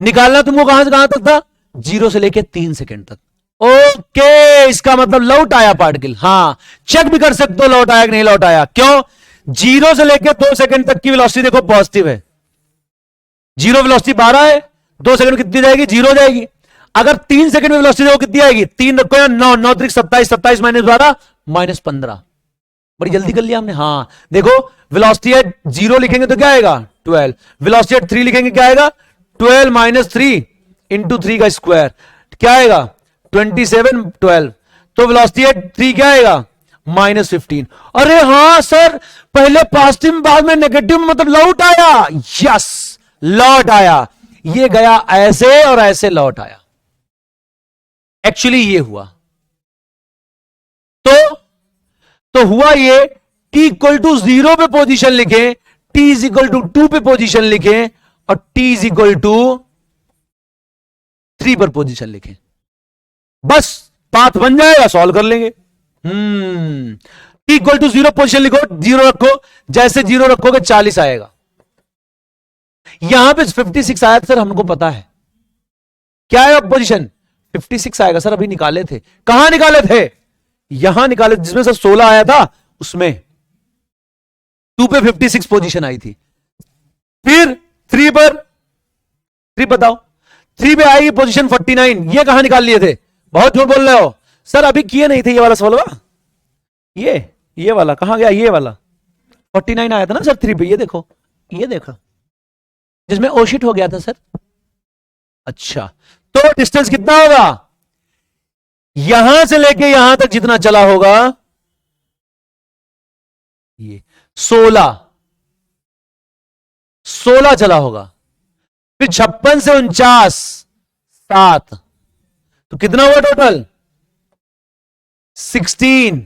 Speaker 1: निकालना तुमको कहां से कहां तक था? 0 से लेके 3 सेकंड तक। ओके, इसका मतलब लौट आया पार्टिकल। हां, चेक भी कर सकते हो लौट आया कि नहीं लौट आया। क्यों? 0 से लेके 2 सेकंड तक की वेलोसिटी देखो पॉजिटिव है। 0 वेलोसिटी 12 है, 2 सेकंड कितनी जाएगी? 0 जाएगी। अगर 3 सेकंड में वेलोसिटी देखो कितनी आएगी? 3 रखो या 9, 9 3 27, 27 माइनस 12 माइनस 15। बड़ी जल्दी कर लिया हमने। हां देखो, वेलोसिटी एट 0 लिखेंगे तो क्या आएगा? 12। वेलोसिटी एट 3 लिखेंगे क्या आएगा? 12 माइनस 3 इंटू 3 का स्क्वायर क्या आएगा? 27, 12। तो वेलोसिटी एट 3 क्या आएगा? माइनस 15। अरे हां सर, पहले पॉजिटिव में बाद में नेगेटिव, मतलब लौट आया। यस, लौट आया। ये गया ऐसे और ऐसे लौट आया। एक्चुअली ये हुआ तो हुआ ये, t इक्वल टू 0 पे पोजीशन लिखें, t इज इक्वल टू 2 पे पोजीशन लिखें, और t इज इक्वल टू 3 पर पोजीशन लिखें। बस पाथ बन जाएगा, सॉल्व कर लेंगे। t इक्वल टू 0 पोजीशन लिखो, 0 रखो, जैसे 0 रखोगे 40 आएगा। यहां पे 56 आया सर, हमको पता है क्या है पोजीशन। 56 आएगा सर, अभी निकाले थे। कहां निकाले थे? यहां निकाले, जिसमें सर 16 आया था उसमें 2 पे 56 पोजीशन आई थी। फिर 3 पर, 3 बताओ, 3 पे आएगी पोजीशन 49। ये कहां निकाल लिए थे? बहुत झूठ बोल रहे हो सर, अभी किए नहीं थे ये वाला सवाल। ये वाला कहां गया? ये वाला 49 आया था ना सर 3 पे। ये देखो, ये देखो, जिसमें ओशिट हो गया था सर। अच्छा, तो डिस्टेंस कितना होगा? यहां से लेके यहां तक जितना चला होगा ये 16 चला होगा। फिर 56 से 49 7, तो कितना हुआ टोटल? 16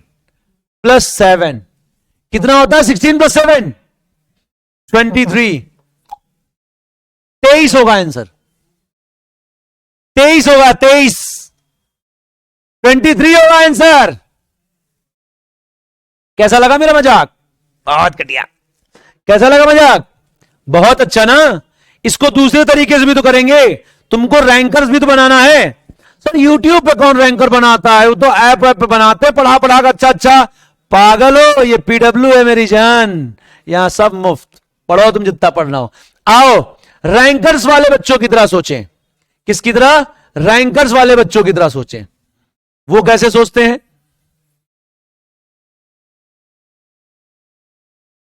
Speaker 1: प्लस 7 कितना होता है? 16 प्लस 7 23। 23 होगा आंसर, 23 होगा, 23 23 होगा आंसर। कैसा लगा मेरा मजाक? बहुत घटिया। कैसा लगा मजाक? बहुत अच्छा ना। इसको दूसरे तरीके से भी तो करेंगे, तुमको रैंकर्स भी तो बनाना है। सर यूट्यूब पे कौन रैंकर बनाता है? वो तो ऐप पे बनाते हैं, पढ़ा पढ़ा कर। अच्छा अच्छा, पागल हो, ये पीडब्ल्यू है मेरी जान, यहां सब मुफ्त। पढ़ो तुम जितना पढ़ना हो। आओ रैंकर्स वाले बच्चों की तरह सोचें। किसकी तरह? रैंकर्स वाले बच्चों की तरह सोचें। वो कैसे सोचते हैं,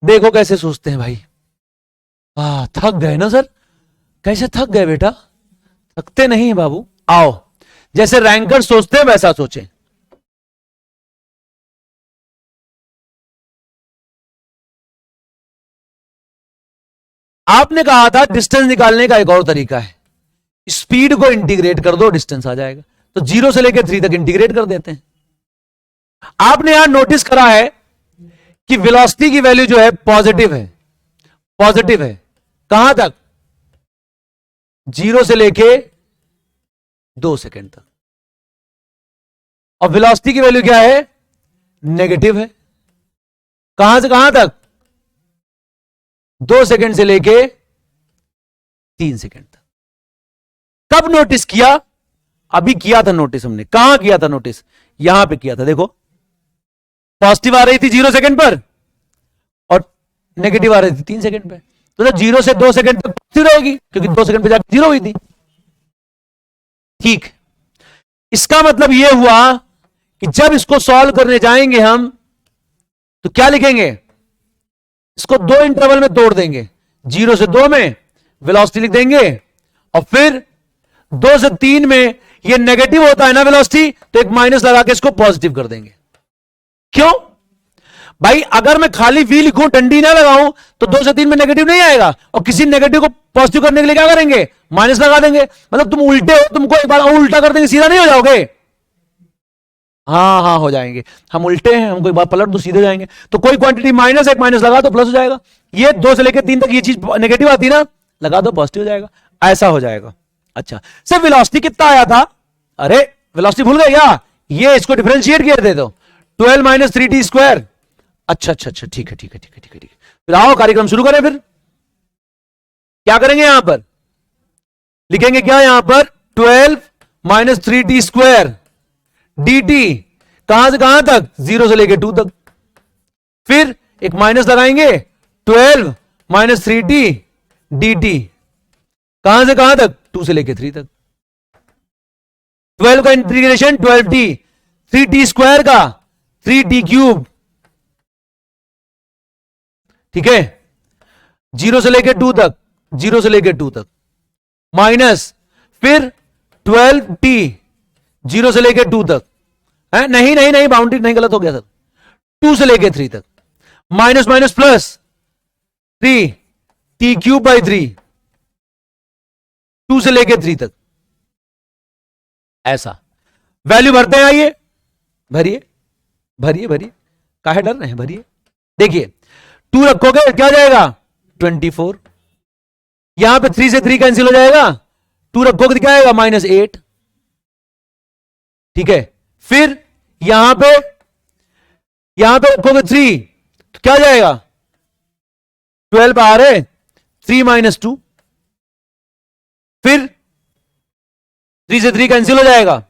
Speaker 1: देखो कैसे सोचते हैं भाई। थक गए ना सर? कैसे थक गए बेटा? थकते नहीं बाबू। आओ जैसे रैंकर सोचते हैं वैसा सोचें। आपने कहा था डिस्टेंस निकालने का एक और तरीका है, स्पीड को इंटीग्रेट कर दो, डिस्टेंस आ जाएगा। तो 0 से लेकर 3 तक इंटीग्रेट कर देते हैं। आपने यहां नोटिस करा है कि वेलोसिटी की वैल्यू जो है पॉजिटिव है। पॉजिटिव है कहां तक? 0 से लेके 2 सेकंड तक। और वेलोसिटी की वैल्यू क्या है? नेगेटिव है। कहां से कहां तक? 2 सेकंड से लेके 3 सेकंड तक। कब नोटिस किया? अभी किया था नोटिस हमने। कहां किया था नोटिस? यहां पे किया था। देखो पॉजिटिव आ रही थी 0 सेकंड पर और नेगेटिव आ रही थी 3 सेकंड पे। तो 0 से 2 सेकंड तक पॉजिटिव रहेगी क्योंकि 2 सेकंड पे जाकर 0 हुई थी। ठीक, इसका मतलब यह हुआ कि जब इसको सॉल्व करने जाएंगे हम तो क्या लिखेंगे? इसको 2 इंटरवल में तोड़ देंगे। 0 से 2 में वेलोसिटी लिख देंगे और फिर 2 से 3 में ये नेगेटिव होता है ना वेलोसिटी, तो एक माइनस लगा के इसको पॉजिटिव कर देंगे। क्यों भाई? अगर मैं खाली वी लिखूं, डंडी ना लगाऊं, तो 2 से 3 में नेगेटिव नहीं आएगा। और किसी नेगेटिव को पॉजिटिव करने के लिए क्या करेंगे? माइनस लगा देंगे। मतलब तुम उल्टे हो, तुमको एक बार और उल्टा कर देंगे, सीधा नहीं हो जाओगे? हाँ हाँ हो जाएंगे। हम उल्टे हैं, हमको एक बार पलट दो सीधे जाएंगे। तो कोई क्वांटिटी माइनस, एक माइनस लगा दो प्लस हो जाएगा। ये 2 से लेकर 3 तक ये चीज नेगेटिव आती ना, लगा दो पॉजिटिव हो जाएगा। ऐसा हो जाएगा। अच्छा सर वेलोसिटी कितना आया था? अरे वेलोसिटी भूल गए क्या? ये इसको डिफरेंशिएट कर दे दो, 12 माइनस 3t स्क्वायर। अच्छा अच्छा अच्छा, ठीक है ठीक है ठीक है ठीक है ठीक है। फिर आओ कार्यक्रम शुरू करें। फिर क्या करेंगे? यहां पर लिखेंगे क्या? यहां पर 12 माइनस 3t स्क्वायर dt। कहां से कहां तक? 0 से लेकर 2 तक। फिर एक माइनस लगाएंगे, 12 माइनस 3t dt। कहां से कहां तक? 2 से लेकर 3 तक। 12 का इंटीग्रेशन 12t, 3t स्क्वायर का 3t क्यूब। ठीक है, 0 से लेकर 2 तक, 0 से लेकर 2 तक माइनस, फिर 12t 0 से लेकर 2 तक है। नहीं नहीं नहीं, बाउंड्री नहीं, गलत हो गया सर। 2 से लेकर 3 तक minus minus plus 3 t cube by 3, 2 से लेकर 3 तक। ऐसा वैल्यू भरते हैं। आइए भरिए भरिए भरिए, काहे डर रहे हैं? भरिए। देखिए 2 रखोगे क्या जाएगा? 24। यहां पे 3 से 3 कैंसिल हो जाएगा। 2 रखोगे तो क्या आएगा? -8। ठीक है, फिर यहां पे रखोगे 3 तो क्या जाएगा? 12 आ रहे 3 माइनस 2। फिर 3 से 3 कैंसिल हो जाएगा।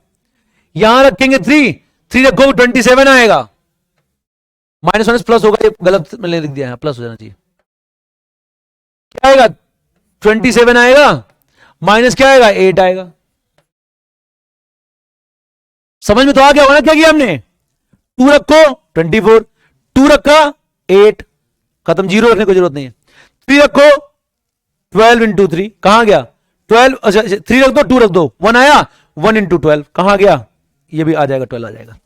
Speaker 1: यहां रखेंगे 3 रखोगे 27 आएगा। माइनस माइनस प्लस होगा, ये गलत मैंने लिख दिया है, प्लस हो जाना चाहिए। क्या आएगा? 27 आएगा, माइनस क्या आएगा? 8 आएगा। समझ में तो आ गया होगा ना क्या किया हमने? 2 रखो 24, 2 रखा 8, खत्म। 0 रखने की जरूरत नहीं है। 3 रखो 12 इंटू 3, कहां गया? 12, अच्छा 3 रख दो, 2 रख दो, 1 आया, 1 इंटू 12 कहां गया, ये भी आ जाएगा, 12 आ जाएगा।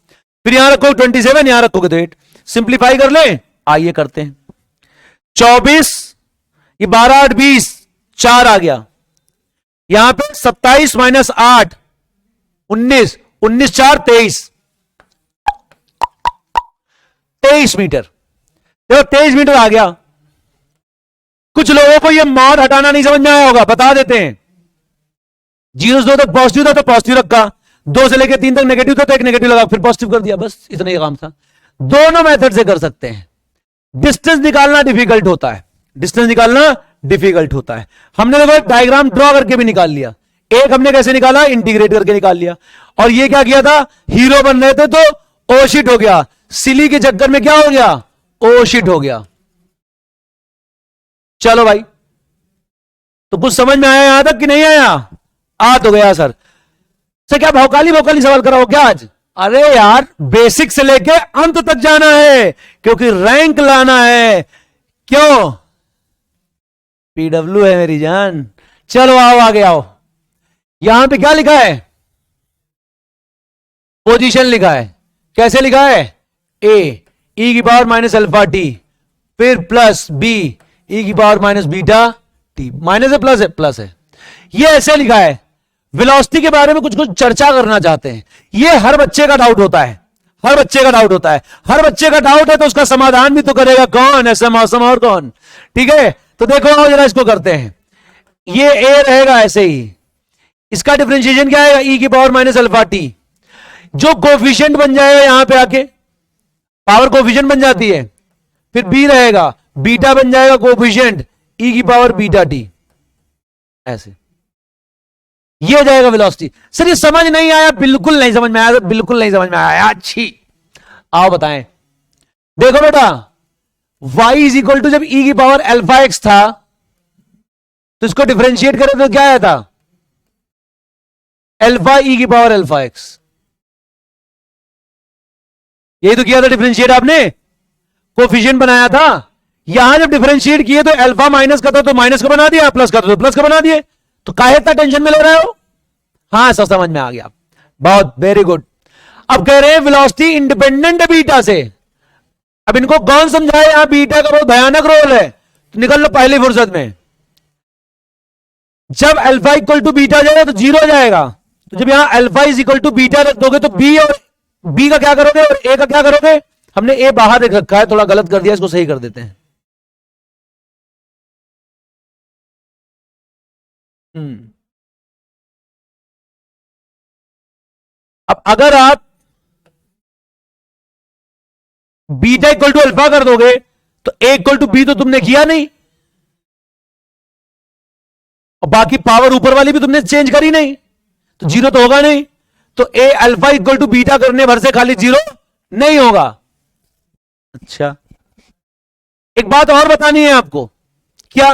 Speaker 1: फिर यहां रखो 27, यहां रखोगे तो 8, सिंप्लीफाई कर ले, आइए करते हैं। 24, ये 12 8 20, 4 आ गया, यहां पे 27 माइनस 8 19, 19 4 23, 23 मीटर। देखो 23 मीटर आ गया। कुछ लोगों को ये मॉड हटाना नहीं समझ में आया होगा, बता देते हैं। 0 से 2 तक पॉजिटिव था तो पॉजिटिव रखा, 2 से लेकर 3 तक नेगेटिव था तो एक नेगेटिव लगा, फिर पॉजिटिव कर दिया, बस इतना ही काम था। दोनों मेथड से कर सकते हैं। डिस्टेंस निकालना डिफिकल्ट होता है, डिस्टेंस निकालना डिफिकल्ट होता है। हमने देखो एक डायग्राम ड्रॉ करके भी निकाल लिया, एक हमने कैसे निकाला, इंटीग्रेट करके निकाल लिया। और ये क्या किया था, हीरो बन रहे थे तो ओ शिट हो गया, सिली के चक्कर में क्या हो गया, ओ शिट हो गया। चलो भाई, तो कुछ समझ में आया यहां तक कि नहीं आया? आ तो गया सर से, क्या भौकाली भौकाली सवाल कराओ क्या आज? अरे यार बेसिक से लेके अंत तक जाना है, क्योंकि रैंक लाना है। क्यों? पीडब्ल्यू है मेरी जान। चलो आओ आगे आओ, यहां पे क्या लिखा है, पोजीशन लिखा है। कैसे लिखा है, ए ई की पावर माइनस अल्फा टी, फिर प्लस बी ई की power minus beta T, minus है प्लस है, प्लस है। ये ऐसे लिखा है। वेलोसिटी के बारे में कुछ कुछ चर्चा करना चाहते हैं। ये हर बच्चे का डाउट होता है, हर बच्चे का डाउट होता है, हर बच्चे का डाउट है, तो उसका समाधान भी तो करेगा कौन, ऐसा मौसम और कौन। ठीक है, तो देखो आओ जरा इसको करते हैं। ये ए रहेगा ऐसे ही, इसका डिफरेंशिएशन क्या आएगा, ई की पावर माइनस अल्फा टी, जो कोफिशिएंट बन जाएगा यहां पे आके, पावर कोफिशिएंट बन जाती है। फिर बी रहेगा, बीटा बन जाएगा कोफिशिएंट, ई की पावर बीटा टी, ऐसे ये हो जाएगा वेलोसिटी। सर ये समझ नहीं आया, बिल्कुल नहीं समझ में आया, बिल्कुल नहीं समझ में आया, अच्छी। आओ बताएं, देखो बेटा y इज इक्वल टू, जब e की पावर अल्फा एक्स था तो इसको डिफरेंशिएट करें तो क्या आया था, अल्फा e की पावर अल्फा एक्स। यही तो किया था डिफरेंशिएट आपने, कोफिशिएंट बनाया था। यहां जब डिफरेंशिएट किए तो अल्फा माइनस का था तो माइनस का बना दिया, प्लस का था तो प्लस का बना दिए। तो काहे इतना टेंशन में ले रहे हो? हाँ सब समझ में आ गया, बहुत वेरी गुड। अब कह रहे हैं वेलोसिटी इंडिपेंडेंट है बीटा से। अब इनको कौन समझाए, यहां बीटा का बहुत भयानक रोल है, तो निकल लो पहली फुर्सत में। जब अल्फा इक्वल टू बीटा जाएगा तो 0 हो जाएगा, तो जब यहां alpha is equal to beta रख दोगे तो बी और बी का क्या करोगे और ए का क्या करोगे। हमने ए बाहर देख रखा है, थोड़ा गलत कर दिया, इसको सही कर देते हैं। अब अगर आप बीटा इक्वल टू अल्फा कर दोगे तो ए इक्वल टू बी तो तुमने किया नहीं, और बाकी पावर ऊपर वाली भी तुमने चेंज करी नहीं, तो 0 तो होगा नहीं। तो ए अल्फा इक्वल टू बीटा करने भर से खाली 0 नहीं होगा। अच्छा एक बात और बतानी है आपको, क्या,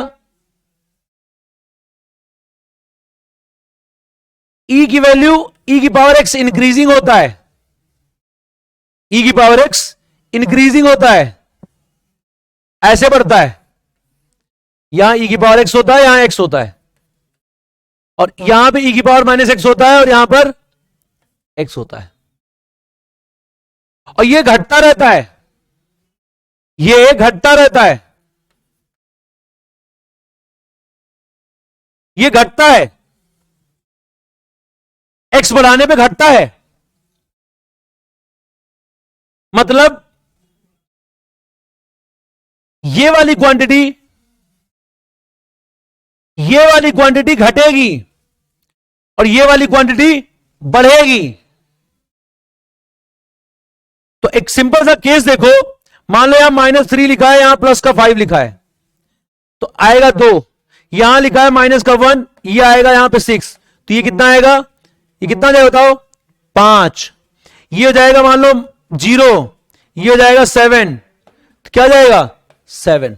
Speaker 1: ई की वैल्यू ई की पावर एक्स इंक्रीजिंग होता है, ई की पावर एक्स इंक्रीजिंग होता है, ऐसे बढ़ता है। यहां ई की पावर एक्स होता है, यहां एक्स होता है, और यहां पे ई की पावर माइनस एक्स होता है और यहां पर एक्स होता है, और ये घटता रहता है, ये घटता रहता है, ये घटता है, एक्स बढ़ाने पे घटता है। मतलब ये वाली क्वांटिटी घटेगी और ये वाली क्वांटिटी बढ़ेगी। तो एक सिंपल सा केस देखो, मान लो यहां -3 लिखा है, यहां प्लस का 5 लिखा है, तो आएगा 2, यहां लिखा है माइनस का 1, ये आएगा यहां पे 6, तो ये कितना आएगा, ये कितना जाएगा बताओ, 5। ये हो जाएगा मान लो 0, ये हो जाएगा 7, तो क्या जाएगा 7।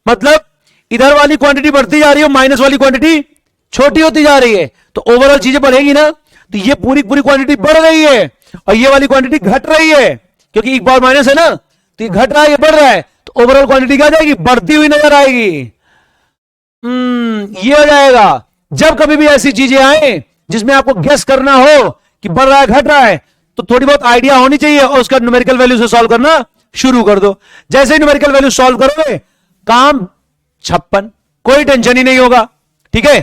Speaker 1: मतलब इधर वाली क्वांटिटी बढ़ती जा रही है, माइनस वाली क्वांटिटी छोटी होती जा रही है, तो ओवरऑल चीजें बढ़ेगी ना। तो ये पूरी क्वांटिटी बढ़ रही है और ये वाली क्वांटिटी घट रही है, क्योंकि एक पावर माइनस है ना, तो ये घट रहा है, ये बढ़ रहा है, तो ओवरऑल क्वांटिटी क्या जाएगी, बढ़ती हुई नजर आएगी। ये हो जाएगा। जब कभी भी ऐसी चीजें आए जिसमें आपको गेस करना हो कि बढ़ रहा है घट रहा है, तो थोड़ी बहुत आइडिया होनी चाहिए और उसका न्यूमेरिकल वैल्यू से सॉल्व करना शुरू कर दो। जैसे ही न्यूमेरिकल वैल्यू सॉल्व करोगे, काम 56, कोई टेंशन ही नहीं होगा। ठीक है,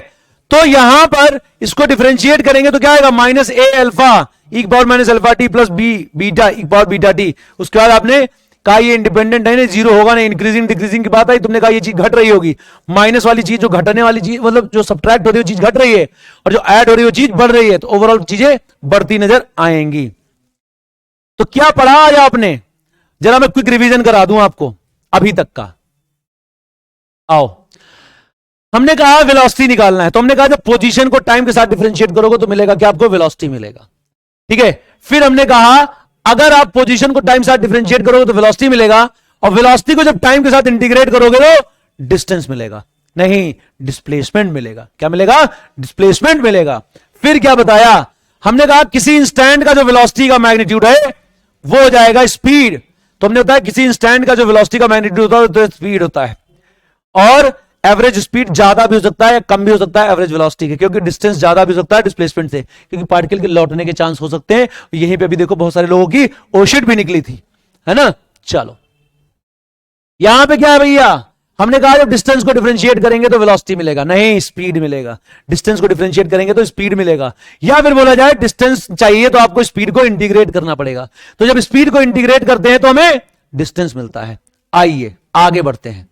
Speaker 1: तो यहां पर इसको डिफरेंशिएट करेंगे तो क्या आएगा, minus A alpha E power minus alpha T plus B beta E power beta T. उसके बाद आपने कहा ये इंडिपेंडेंट है ना, जीरो होगा ना, इंक्रीजिंग डिक्रीजिंग की बात आई, तुमने कहा ये चीज घट रही होगी, माइनस वाली चीज जो घटने वाली चीज मतलब जो सब्ट्रैक्ट हो रही है वो चीज घट रही है और जो ऐड हो रही है वो चीज बढ़ रही है, तो ओवरऑल चीजें बढ़ती नजर आएंगी। तो क्या पढ़ा आज आपने, जरा मैं क्विक रिवीजन करा दूं आपको अभी तक का। आओ, हमने कहा वेलोसिटी निकालना है, तो हमने कहा जब पोजीशन को टाइम के साथ डिफरेंशिएट करोगे तो मिलेगा क्या, आपको वेलोसिटी मिलेगा। ठीक है, फिर हमने कहा अगर आप पोजीशन को टाइम के साथ डिफरेंशिएट करोगे तो वेलोसिटी मिलेगा, और वेलोसिटी को जब टाइम के साथ इंटीग्रेट करोगे तो डिस्टेंस मिलेगा, नहीं डिस्प्लेसमेंट मिलेगा। क्या मिलेगा, डिस्प्लेसमेंट मिलेगा। फिर क्या बताया हमने, कहा किसी इंस्टेंट का जो वेलोसिटी का मैग्नीट्यूड है वो हो जाएगा स्पीड। तो हमने बताया किसी इंस्टेंट का जो वेलोसिटी का मैग्नीट्यूड होता है तो स्पीड होता है, और एवरेज स्पीड ज्यादा भी हो सकता है या कम भी हो सकता है एवरेज वेलोसिटी के, क्योंकि डिस्टेंस ज्यादा भी हो सकता है डिस्प्लेसमेंट से, क्योंकि पार्टिकल के लौटने के चांस हो सकते हैं। यहीं पे भी देखो बहुत सारे लोगों की ओशिट भी निकली थी, है ना। चलो यहां पे क्या है भैया, हमने कहा जब डिस्टेंस को डिफरेंशिएट करेंगे तो वेलोसिटी मिलेगा, नहीं स्पीड मिलेगा। डिस्टेंस को डिफरेंशिएट करेंगे तो स्पीड मिलेगा, या फिर बोला जाए डिस्टेंस चाहिए तो आपको स्पीड को इंटीग्रेट करना पड़ेगा, तो जब स्पीड को इंटीग्रेट करते हैं तो हमें डिस्टेंस मिलता है। आइए आगे बढ़ते हैं,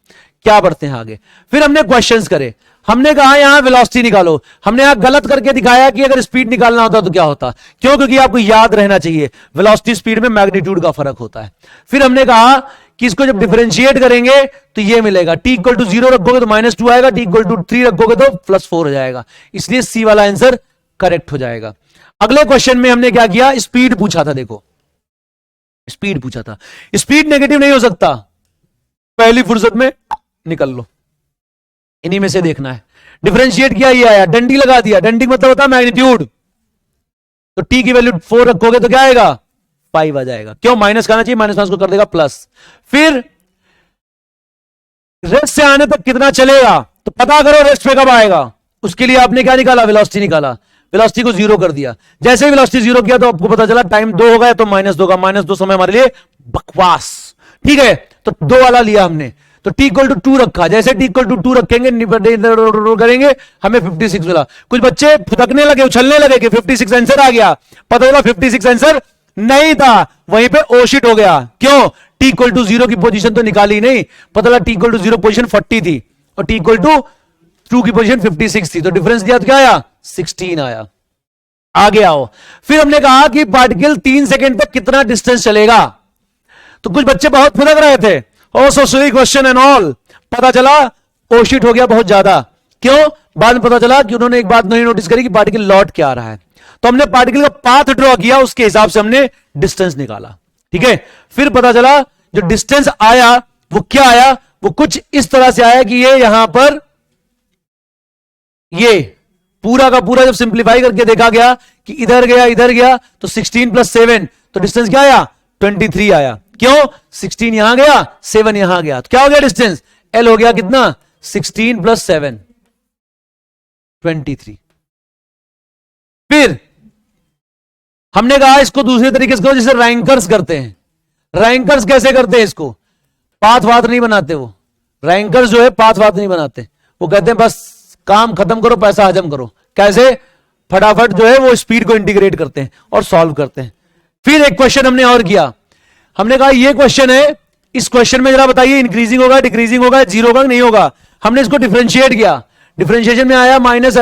Speaker 1: क्या बढ़ते हैं आगे। फिर हमने क्वेश्चंस करे, हमने कहा यहां वेलोसिटी निकालो, हमने यहां गलत करके दिखाया कि अगर स्पीड निकालना होता तो क्या होता, क्यों, क्योंकि आपको याद रहना चाहिए वेलोसिटी स्पीड में मैग्नीट्यूड का फर्क होता है। फिर हमने कहा कि इसको जब डिफरेंशिएट करेंगे तो ये मिलेगा, टी इक्वल टू 0 रखोगे तो -2 आएगा, टी इक्वल टू 3 रखोगे तो +4 हो जाएगा, इसलिए सी वाला आंसर करेक्ट हो जाएगा। अगले क्वेश्चन में हमने क्या किया, स्पीड पूछा था, देखो स्पीड पूछा था, स्पीड नेगेटिव नहीं हो सकता, पहली फुर्सत में निकल लो, इन्हीं में से देखना है। डिफरेंशिएट किया, ये आया, डंडी लगा दिया, डंडी मतलब होता है मैग्नीट्यूड, तो टी की वैल्यू 4 रखोगे तो क्या आएगा, 5 आ जाएगा। क्यों, माइनस का आना चाहिए, माइनस को कर देगा प्लस। फिर रेस्ट से आने तक कितना चलेगा, तो पता करो रेस्ट पे कब आएगा, उसके लिए आपने क्या निकाला, वेलोसिटी निकाला, वेलोसिटी को 0 कर दिया। जैसे ही वेलोसिटी 0 किया तो आपको पता चला टाइम 2 होगा तो -2 का, -2 समय हमारे लिए बकवास। ठीक है, तो 2 वाला लिया हमने, तो टी इक्वल टू 2 रखा, जैसे टी इक्वल टू 2 रखेंगे करेंगे हमें 56 मिला। कुछ बच्चे फुदकने लगे, उछलने लगे कि 56 आंसर आ गया, पता चला 56 आंसर नहीं था, वहीं पे ओशिट हो गया। क्यों, टी इक्वल टू 0 की पोजीशन तो निकाली नहीं, पता चला टी इक्वल टू 0 पोजीशन 40 थी और टी इक्वल टू 2 की पोजीशन 56 थी, तो डिफरेंस दिया तो क्या आया, 16 आया। आगे आओ, फिर हमने कहा कि पार्टिकल 3 सेकेंड तक कितना डिस्टेंस चलेगा, तो कुछ बच्चे बहुत फुदक रहे थे, ओ सो सिली क्वेश्चन एंड ऑल, पता चला ओशिट हो गया बहुत ज्यादा। क्यों, बाद में पता चला कि उन्होंने एक बात नहीं नोटिस करी कि पार्टिकल लौट के आ रहा है, तो हमने पार्टिकल का पाथ ड्रॉ किया, उसके हिसाब से हमने डिस्टेंस निकाला। ठीक है, फिर पता चला जो डिस्टेंस आया वो क्या आया, वो कुछ इस तरह से आया कि ये यहां पर ये पूरा का पूरा जब सिंप्लीफाई करके देखा गया कि इधर गया तो 16 + 7, तो डिस्टेंस क्या आया, 23 आया। क्यों, 16 यहां गया, 7 यहां गया, तो क्या हो गया डिस्टेंस, एल हो गया कितना, 16 + 7 23। फिर हमने कहा इसको दूसरे तरीके से करो, जैसे रैंकर्स करते हैं। रैंकर्स कैसे करते हैं, इसको पाथ वाथ नहीं बनाते, वो रैंकर्स जो है पाथ वाथ नहीं बनाते, वो कहते हैं बस काम खत्म करो, पैसा हजम करो। कैसे, फटाफट जो है वो स्पीड को इंटीग्रेट करते हैं और सॉल्व करते हैं। फिर एक क्वेश्चन हमने और किया, हमने कहा ये क्वेश्चन है, इस क्वेश्चन में जरा बताइए इंक्रीजिंग होगा, डिक्रीजिंग होगा, 0 होगा नहीं होगा। हमने इसको डिफरेंशिएट किया, डिफरेंशिएशन में आया -α a =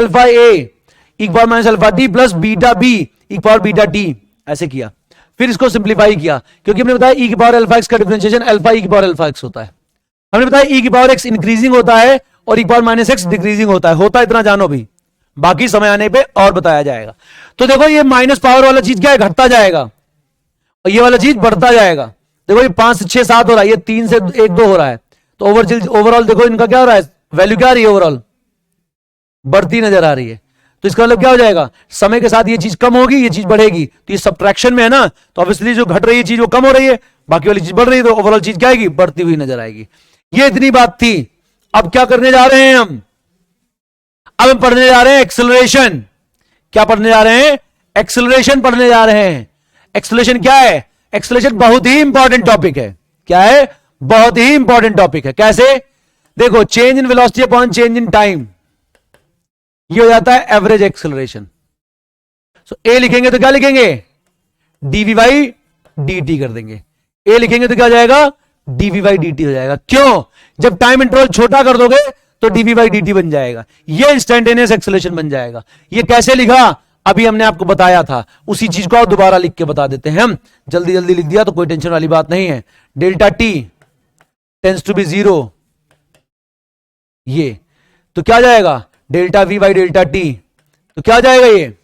Speaker 1: -α t + β b = β t, ऐसे किया। फिर इसको सिंप्लीफाई किया, क्योंकि हमने बताया e⁴ का डिफरेंशिएशन अल्फा e⁴ होता है। हमने बताया e⁴ इंक्रीजिंग होता है और e⁻x डिक्रीजिंग होता है इतना जानो भी, बाकी समय आने पे और बताया जाएगा। तो देखो ये माइनस पावर वाला चीज क्या है, घटता जाएगा, और ये वाला चीज बढ़ता जाएगा। देखो ये 5 से 6 7 हो रहा है, ये 3 से 1 2 हो रहा है, तो ओवरऑल देखो इनका क्या हो रहा है, वैल्यू क्या आ रही है, ओवरऑल बढ़ती नजर आ रही है। तो इसका मतलब क्या हो जाएगा, समय के साथ ये चीज कम होगी, ये चीज बढ़ेगी, तो ये सब्ट्रैक्शन में है ना, तो ऑब्वियसली जो घट रही है चीज वो कम हो रही है, बाकी वाली चीज बढ़ रही है, तो ओवरऑल चीज क्या आएगी, बढ़ती हुई नजर आएगी। ये इतनी बात थी। अब क्या करने जा रहे हैं हम, अब हम पढ़ने जा रहे हैं एक्सेलरेशन। क्या पढ़ने जा रहे हैं? एक्सेलरेशन पढ़ने जा रहे हैं। एक्सेलरेशन क्या है? एक्सेलरेशन बहुत ही इंपॉर्टेंट टॉपिक है। क्या है? बहुत ही इंपॉर्टेंट टॉपिक है। कैसे? देखो, change in velocity upon change in time, ये हो जाता है एवरेज एक्सेलरेशन। सो ए लिखेंगे तो क्या लिखेंगे? डीवी बाई डी टी कर देंगे। ए लिखेंगे तो क्या हो जाएगा? डीवी बाई डी टी हो जाएगा। क्यों? जब टाइम इंटरवल छोटा कर दोगे तो डीवी बाई डी टी बन जाएगा, ये इंस्टेंटेनियस एक्सेलरेशन बन जाएगा। ये कैसे लिखा? अभी हमने आपको बताया था, उसी चीज को आप दोबारा लिख के बता देते हैं हम। जल्दी जल्दी लिख दिया तो कोई टेंशन वाली बात नहीं है। Delta t tends to be 0, ये तो क्या जाएगा? Delta v by delta t, तो क्या जाएगा? ये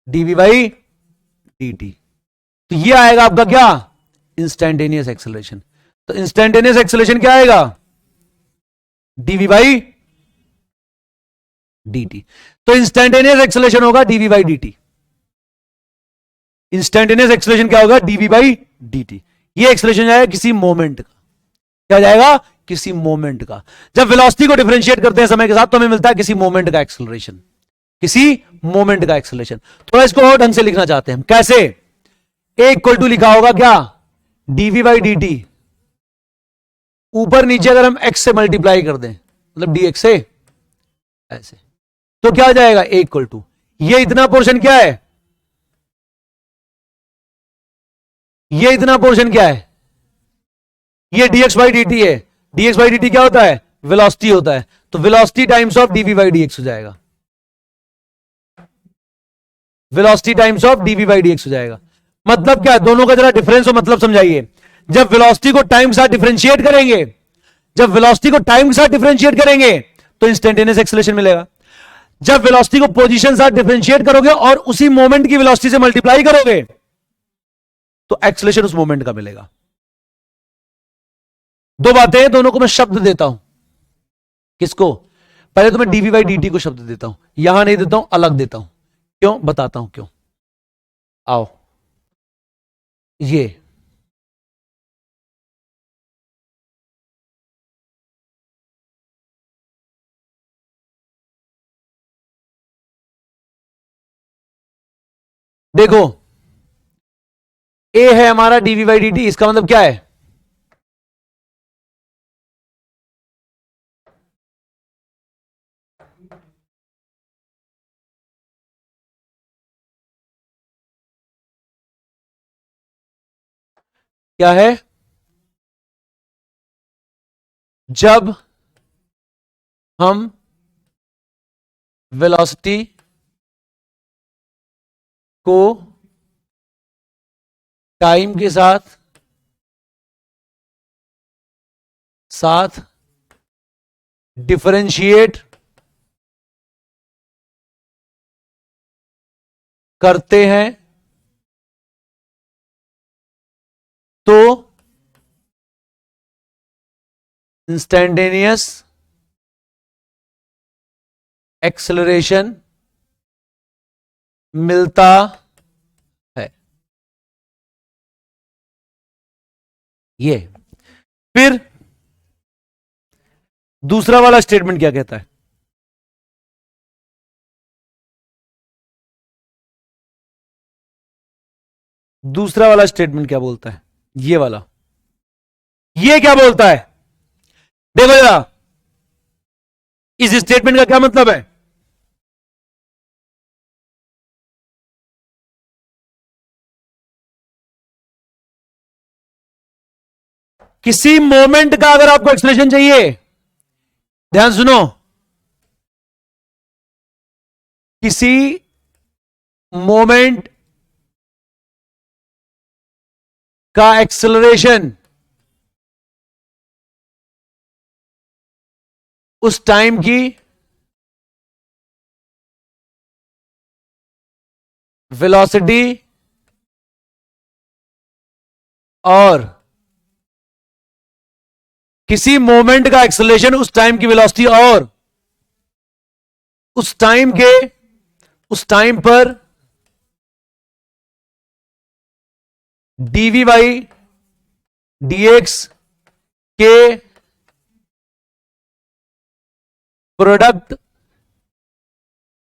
Speaker 1: डीवी बाई डी टी। तो ये आएगा आपका क्या? Instantaneous acceleration. तो इंस्टेंटेनियस एक्सेलरेशन क्या आएगा? Dv by dt। तो इंस्टेंटेनियस एक्सेलरेशन होगा dv by dt। Instantaneous acceleration क्या होगा? dv by dt। ये एक्सेलरेशन जाएगा किसी मोमेंट का। क्या जाएगा? किसी मोमेंट का। जब वेलोसिटी को डिफरेंशिएट करते हैं समय के साथ तो हमें मिलता है किसी मोमेंट का एक्सेलरेशन, किसी मोमेंट का एक्सेलरेशन। थोड़ा इसको और ढंग से लिखना चाहते हैं हम। कैसे? ए इक्वल टू लिखा होगा क्या? dv बाई dt, ऊपर नीचे अगर हम x से मल्टीप्लाई कर दें, मतलब dx से, ऐसे, तो क्या हो जाएगा? ए इक्वल टू, ये इतना पोर्शन क्या है? ये इतना पोर्शन क्या है? ये dx बाई dt है। dx बाई dt क्या होता है? वेलोसिटी होता है। तो velocity times of dv by dx हो जाएगा। Velocity times of dv by dx हो जाएगा। मतलब क्या है? दोनों का जरा डिफरेंस हो, मतलब समझाइए। जब वेलोसिटी को टाइम के साथ डिफरेंशिएट करेंगे, जब वेलोसिटी को टाइम के साथ डिफरेंशिएट करेंगे तो इंस्टेंटेनियस एक्सेलरेशन मिलेगा। जब वेलोसिटी को पोजीशन साथ डिफरेंशिएट करोगे और उसी मोमेंट की वेलोसिटी से मल्टीप्लाई करोगे तो एक्सेलरेशन उस मोमेंट का मिलेगा। दो बातें हैं, दोनों को मैं शब्द देता हूं। किसको? पहले तो मैं डीवी बाई डी टी को शब्द देता हूं, यहां नहीं देता हूं, अलग देता हूं। क्यों? बताता हूं क्यों। आओ, ये देखो, ए है हमारा डीवी बाई डी टी, इसका मतलब क्या है? क्या है? जब हम वेलोसिटी को टाइम के साथ साथ डिफरेंशिएट करते हैं तो इंस्टेंटेनियस एक्सेलरेशन मिलता है। ये फिर दूसरा वाला स्टेटमेंट क्या कहता है? दूसरा वाला स्टेटमेंट क्या बोलता है? ये वाला, ये क्या बोलता है? देखो जरा, इस स्टेटमेंट का क्या मतलब है? किसी मोमेंट का अगर आपको एक्सप्लेनेशन चाहिए, ध्यान सुनो, किसी मोमेंट का एक्सेलरेशन उस टाइम की वेलोसिटी और किसी मोमेंट का एक्सेलरेशन उस टाइम की वेलोसिटी और उस टाइम पर डीवी बाई डीएक्स के प्रोडक्ट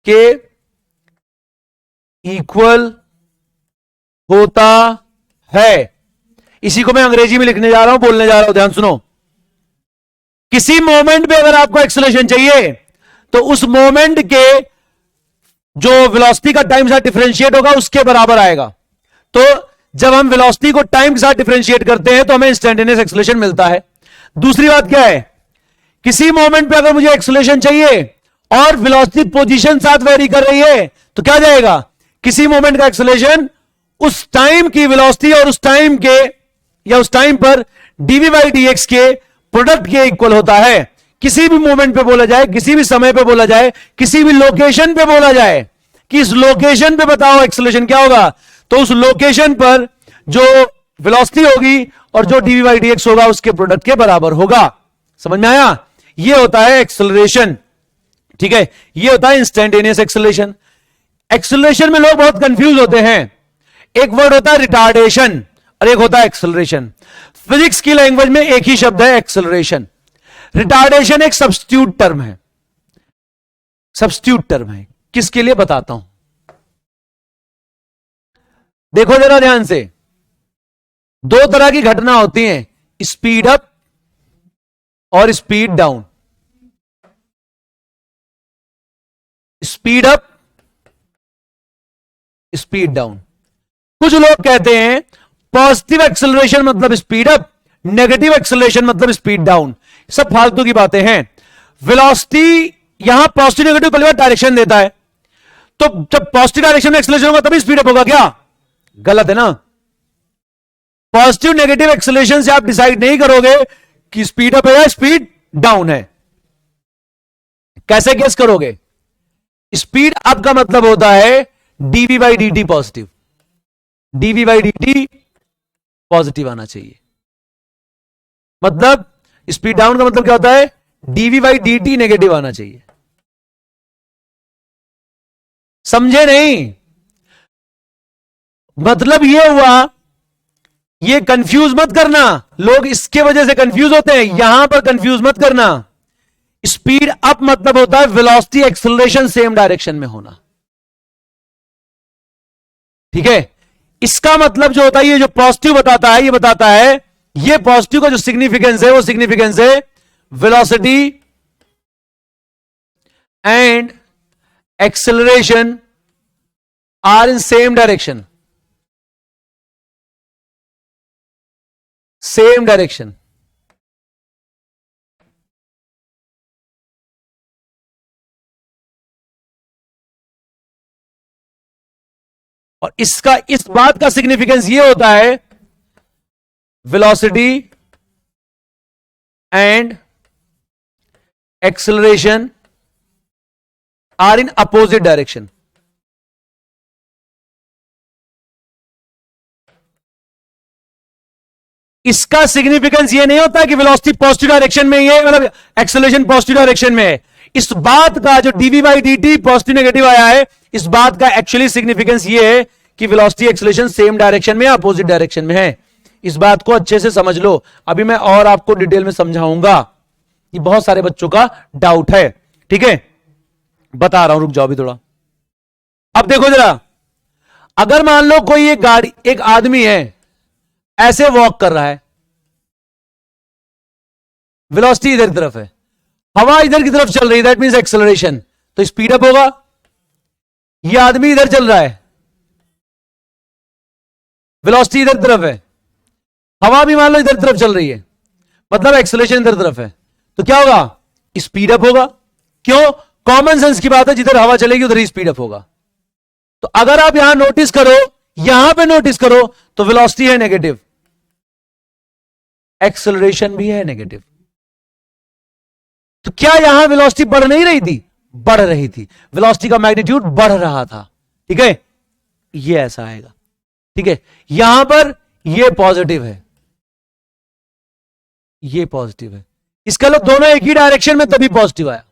Speaker 1: के इक्वल होता है। इसी को मैं अंग्रेजी में लिखने जा रहा हूं, बोलने जा रहा हूं, ध्यान सुनो। किसी मोमेंट पे अगर आपको एक्सेलरेशन चाहिए तो उस मोमेंट के जो वेलोसिटी का टाइम के साथ डिफरेंशिएट होगा उसके बराबर आएगा। तो जब हम वेलोसिटी को टाइम के साथ डिफरेंशिएट करते हैं तो हमें इंस्टेंटेनियस एक्सेलरेशन मिलता है। दूसरी बात क्या है, किसी मोमेंट पे अगर मुझे एक्सेलरेशन चाहिए और वेलोसिटी पोजीशन साथ वेरी कर रही है तो क्या जाएगा, किसी मोमेंट का एक्सेलरेशन उस टाइम की वेलोसिटी और उस टाइम के या उस टाइम पर डीवी बाई डी एक्स के प्रोडक्ट के इक्वल होता है। किसी भी मोमेंट पे बोला जाए, किसी भी समय पे बोला जाए, किसी भी लोकेशन पे बोला जाए कि इस लोकेशन पे बताओ एक्सेलरेशन क्या होगा, तो उस लोकेशन पर जो वेलोसिटी होगी और जो डीवी बाई डी एक्स होगा उसके प्रोडक्ट के बराबर होगा। समझ में आया? ये होता है एक्सेलरेशन। ठीक है, ये होता है इंस्टेंटेनियस एक्सेलरेशन। एक्सेलरेशन में लोग बहुत कंफ्यूज होते हैं। एक वर्ड होता है रिटार्डेशन और एक होता है एक्सेलरेशन। फिजिक्स की लैंग्वेज में एक ही शब्द है एक्सेलरेशन। रिटार्डेशन एक सब्स्टिट्यूट टर्म है। सब्स्टिट्यूट टर्म है किसके लिए बताता हूं, देखो जरा ध्यान से। दो तरह की घटना होती हैं, स्पीड अप और speed down. Speed up, speed down. कुछ लोग कहते हैं पॉजिटिव एक्सेलरेशन मतलब स्पीड अप, नेगेटिव एक्सेलरेशन मतलब स्पीड डाउन। सब फालतू की बातें हैं। वेलोसिटी यहां पॉजिटिव नेगेटिव पहली बार डायरेक्शन देता है, तो जब पॉजिटिव डायरेक्शन में एक्सेलरेशन होगा तभी स्पीड अप होगा क्या? गलत है ना। पॉजिटिव नेगेटिव एक्सेलरेशन से आप डिसाइड नहीं करोगे कि स्पीड अप है या स्पीड डाउन है। कैसे गेस करोगे? स्पीड अप का मतलब होता है dv by D t positive, dv by D t positive आना चाहिए। मतलब स्पीड डाउन का मतलब क्या होता है, dv by D t negative आना चाहिए। समझे नहीं? मतलब ये हुआ, ये कंफ्यूज मत करना, लोग इसके वजह से कंफ्यूज होते हैं, यहां पर कंफ्यूज मत करना। स्पीड अप मतलब होता है वेलोसिटी एक्सेलरेशन सेम डायरेक्शन में होना। ठीक है, इसका मतलब जो होता है, ये जो पॉजिटिव बताता है, ये बताता है, ये पॉजिटिव का जो सिग्निफिकेंस है वो सिग्निफिकेंस है velocity and acceleration are in same direction, same direction. और इसका, इस बात का सिग्निफिकेंस ये होता है velocity and acceleration are in opposite direction. इसका सिग्निफिकेंस ये नहीं होता कि वेलोसिटी पॉजिटिव डायरेक्शन में ही है, मतलब एक्सेलरेशन पॉजिटिव डायरेक्शन में है। इस बात का जो dv by D t positive negative आया है, इस बात का एक्चुअली सिग्निफिकेंस ये है कि वेलोसिटी एक्सेलरेशन सेम डायरेक्शन में या अपोजिट डायरेक्शन में है। इस बात को अच्छे से समझ लो। अभी मैं और आपको डिटेल में समझाऊंगा, ये बहुत सारे बच्चों का डाउट है। ठीक है, बता रहा हूं, रुक जाओ अभी थोड़ा। अब देखो जरा, अगर मान लो कोई एक गाड़ी, एक आदमी है ऐसे वॉक कर रहा है, वेलोसिटी इधर की तरफ है, हवा इधर की तरफ चल रही है, दैट मींस एक्सेलरेशन, तो स्पीड अप होगा। ये आदमी इधर चल रहा है, वेलोसिटी इधर की तरफ है, हवा भी मान लो इधर की तरफ चल रही है, मतलब एक्सेलरेशन इधर की तरफ है, तो क्या होगा? स्पीड अप होगा। क्यों? कॉमन सेंस की बात है, जिधर हवा चलेगी उधर ही स्पीड अप होगा। तो अगर आप यहां नोटिस करो, यहां पे नोटिस करो, तो वेलोसिटी है नेगेटिव, एक्सेलरेशन भी है नेगेटिव। तो क्या यहां वेलोसिटी बढ़ नहीं रही थी? बढ़ रही थी, वेलोसिटी का मैग्नीट्यूड बढ़ रहा था। ठीक है, ये ऐसा आएगा। ठीक है, यहां पर ये पॉजिटिव है, ये पॉजिटिव है, इसका लो दोनों एक ही डायरेक्शन में, तभी पॉजिटिव आया,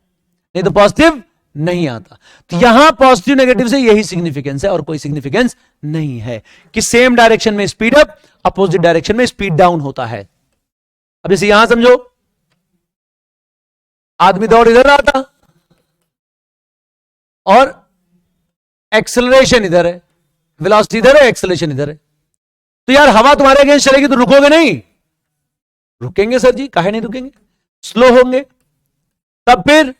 Speaker 1: नहीं तो पॉजिटिव नहीं आता। तो यहां पॉजिटिव नेगेटिव से यही सिग्निफिकेंस है और कोई सिग्निफिकेंस नहीं है कि सेम डायरेक्शन में स्पीड अप, अपोजिट डायरेक्शन में स्पीड डाउन होता है। अब जैसे यहां समझो, आदमी दौड़ इधर रहा था, और एक्सेलरेशन इधर है, वेलोसिटी इधर है, एक्सेलरेशन इधर है। तो यार हवा तुम्हारे अगेंस्ट चलेगी तो रुकोगे नहीं? रुकेंगे सर जी, काहे नहीं रुकेंगे, स्लो होंगे। तब फिर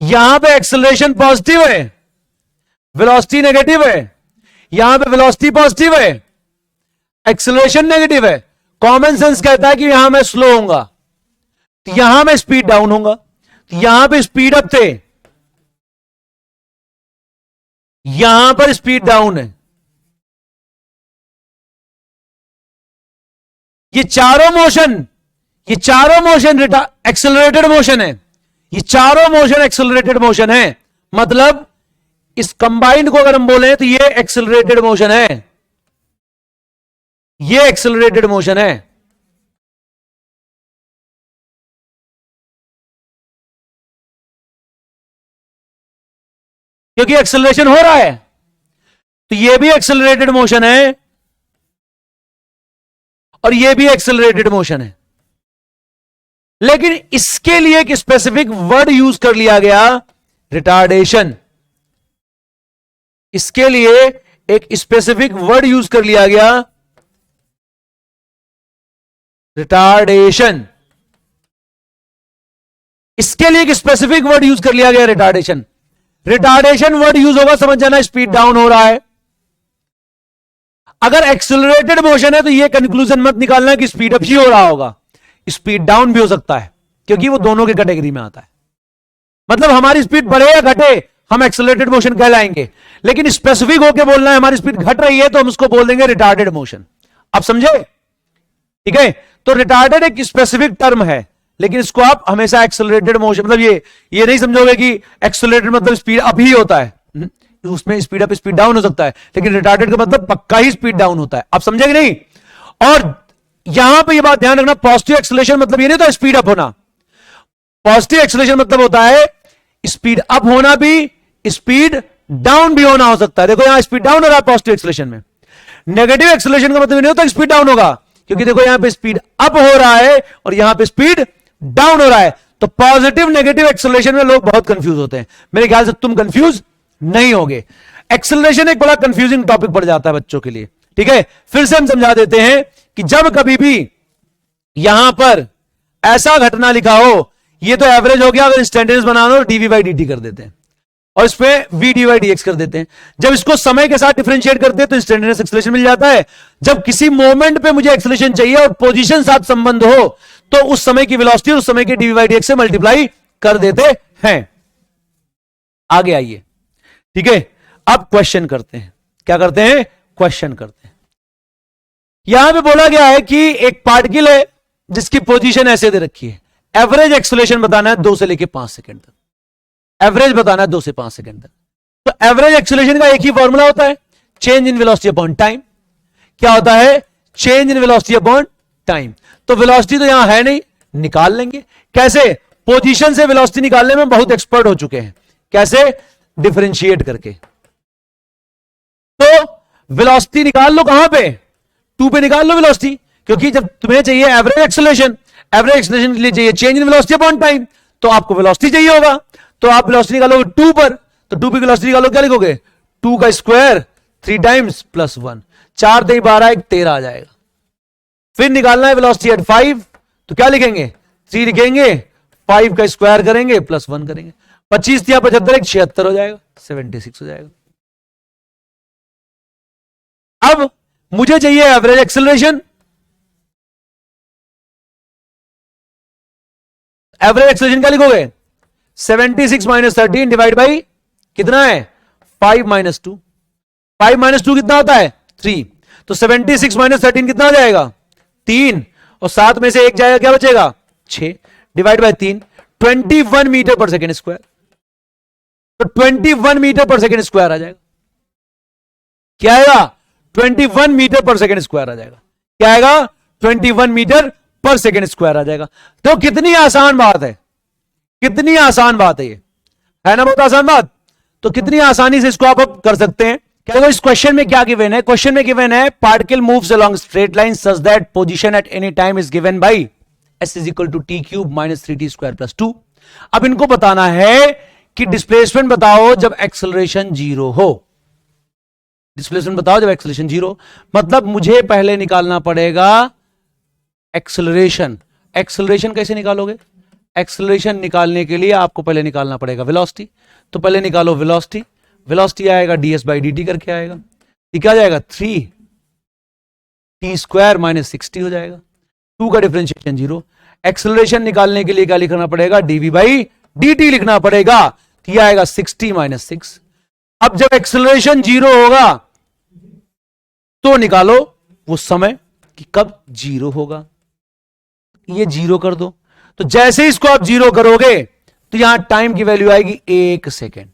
Speaker 1: यहां पे एक्सेलरेशन पॉजिटिव है, वेलोसिटी नेगेटिव है, यहां पे वेलोसिटी पॉजिटिव है, एक्सेलरेशन नेगेटिव है। कॉमन सेंस कहता है कि यहां मैं स्लो होऊंगा, तो यहां मैं स्पीड डाउन होऊंगा, तो यहां पे स्पीड अप थे, यहां पर स्पीड डाउन है। ये चारों मोशन एक्सेलरेटेड मोशन है, ये चारों मोशन एक्सेलरेटेड मोशन है। मतलब इस कंबाइंड को अगर हम बोले तो ये एक्सेलरेटेड मोशन है, ये एक्सेलरेटेड मोशन है। क्योंकि एक्सेलरेशन हो रहा है, तो ये भी एक्सेलरेटेड मोशन है और ये भी एक्सेलरेटेड मोशन है। लेकिन इसके लिए एक स्पेसिफिक वर्ड यूज कर लिया गया, रिटार्डेशन। इसके लिए एक स्पेसिफिक वर्ड यूज कर लिया गया, रिटार्डेशन। इसके लिए एक स्पेसिफिक वर्ड यूज कर लिया गया, रिटार्डेशन। रिटार्डेशन वर्ड यूज होगा, समझ जाना स्पीड डाउन हो रहा है। अगर एक्सेलरेटेड मोशन है तो यह कंक्लूजन मत निकालना कि स्पीड अप ही हो रहा होगा, स्पीड डाउन भी हो सकता है, क्योंकि वो दोनों की कैटेगरी में आता है। मतलब हमारी स्पीड बढ़े या घटे हम एक्सेलरेटेड मोशन कहलाएंगे, लेकिन स्पेसिफिक होकर बोलना है हमारी स्पीड घट रही है तो हम उसको बोल देंगे रिटार्डेड मोशन। आप समझे? ठीक है, तो रिटार्डेड एक स्पेसिफिक टर्म है, लेकिन इसको आप हमेशा एक्सेलरेटेड मोशन, मतलब ये नहीं समझोगे कि एक्सेलरेटेड मतलब स्पीड अप ही होता है, उसमें स्पीड अप स्पीड डाउन हो सकता है, लेकिन रिटार्डेड का मतलब पक्का ही स्पीड डाउन होता है। आप समझेंगे नहीं? और यहां पे ये बात ध्यान रखना, पॉजिटिव एक्सेलरेशन मतलब ये नहीं होता स्पीड अप होना। पॉजिटिव एक्सेलरेशन मतलब होता है स्पीड अप होना भी, स्पीड डाउन भी होना हो सकता है। देखो यहां स्पीड डाउन हो रहा है पॉजिटिव एक्सेलरेशन में। नेगेटिव एक्सेलरेशन का मतलब नहीं होता स्पीड डाउन होगा, क्योंकि देखो यहां पे स्पीड अप हो रहा है और यहां पे स्पीड डाउन हो रहा है। तो पॉजिटिव नेगेटिव एक्सेलरेशन में लोग बहुत कंफ्यूज होते हैं। मेरे ख्याल से तुम कंफ्यूज नहीं होगे। एक्सेलरेशन एक बड़ा कंफ्यूजिंग टॉपिक पड़ जाता है बच्चों के लिए। ठीक है, फिर से हम समझा देते हैं कि जब कभी भी यहां पर ऐसा घटना लिखा हो, ये तो एवरेज हो गया, अगर इंस्टेंटेनियस बनाना हो डीवी बाई डी कर देते हैं और इस पे v d by d x कर देते हैं। जब इसको समय के साथ डिफरेंशिएट करते हैं तो इंस्टेंटेनियस एक्सेलरेशन मिल जाता है। जब किसी मोमेंट पे मुझे एक्सेलरेशन चाहिए और पोजीशन साथ संबंध हो तो उस समय की वेलोसिटी उस समय की डीवी बाई डी एक्स से मल्टीप्लाई कर देते हैं। आगे आइए। ठीक है, अब क्वेश्चन करते हैं। क्या करते हैं? क्वेश्चन करते हैं। यहां पे बोला गया है कि एक पार्टिकल है जिसकी पोजीशन ऐसे दे रखी है, एवरेज एक्सेलरेशन बताना है 2 से लेकर 5 सेकंड तक। एवरेज बताना है 2 से 5 सेकंड तक। तो एवरेज एक्सेलरेशन का एक ही फॉर्मूला होता है, change in velocity upon time. क्या होता है? Change in velocity upon time. तो वेलोसिटी तो यहां है नहीं, निकाल लेंगे। कैसे? पोजीशन से वेलोसिटी निकालने में बहुत एक्सपर्ट हो चुके हैं। कैसे? डिफरेंशिएट करके। तो वेलोसिटी निकाल लो, कहां पे? 2 पे निकाल लो वेलोसिटी, क्योंकि जब तुम्हें चाहिए एवरेज एक्सेलरेशन के लिए चाहिए change in velocity upon time, तो आपको वेलोसिटी चाहिए होगा। तो आप वेलोसिटी निकालोगे 2 पर, तो 2 पे वेलोसिटी निकालो, क्या लिखोगे? 2 का स्क्वायर 3 टाइम्स प्लस 1, 4 3 12 1 13 आ जाएगा। फिर निकालना है वेलोसिटी एट 5, तो क्या लिखेंगे? 3 लिखेंगे, 5 का स्क्वायर करेंगे प्लस 1 करेंगे, 25 या 75 1 76 हो जाएगा, 76 हो जाएगा। अब मुझे चाहिए एवरेज एक्सेलरेशन। एवरेज एक्सेलरेशन क्या लिखोगे? 76 माइनस 13 डिवाइड बाई कितना है? 5 माइनस 2। 5 माइनस 2 कितना होता है? 3। तो 76 माइनस 13 कितना आ जाएगा? 3। और 7 में से 1 जाएगा, क्या बचेगा? 6 डिवाइड बाई 3, 21 मीटर पर सेकेंड स्क्वायर। तो 21 मीटर पर सेकेंड स्क्वायर आ जाएगा। क्या आएगा? 21 मीटर पर सेकेंड स्क्वायर आ जाएगा। क्या आएगा? 21 मीटर पर सेकेंड स्क्वायर आ जाएगा। तो कितनी आसान बात है, कितनी आसान बात है ये, है ना? बहुत आसान बात। तो कितनी आसानी से इसको आप कर सकते हैं। क्या इस क्वेश्चन में क्या गिवन है? क्वेश्चन में गिवन है particle moves along straight line such that position at any time is given by s is equal to t cube minus 3t square plus 2। अब इनको बताना है कि डिस्प्लेसमेंट बताओ जब एक्सेलरेशन 0 हो। डिस्प्लेसमेंट बताओ जब एक्सेलरेशन 0, मतलब मुझे पहले निकालना पड़ेगा एक्सेलरेशन। एक्सेलरेशन कैसे निकालोगे? एक्सेलरेशन निकालने के लिए आपको पहले निकालना पड़ेगा वेलोसिटी। तो पहले निकालो वेलोसिटी। वेलोसिटी आएगा ds/dt करके आएगा। ये क्या जाएगा? 3t² - 60 हो जाएगा। 2 का डिफरेंशिएशन 0। एक्सेलरेशन निकालने के लिए क्या लिखना पड़ेगा? dv/dt लिखना पड़ेगा। तो ये आएगा 60 - 6। अब जब एक्सेलरेशन 0 होगा तो निकालो वो समय कि कब 0 होगा। ये 0 कर दो। तो जैसे इसको आप 0 करोगे तो यहां टाइम की वैल्यू आएगी 1 सेकेंड।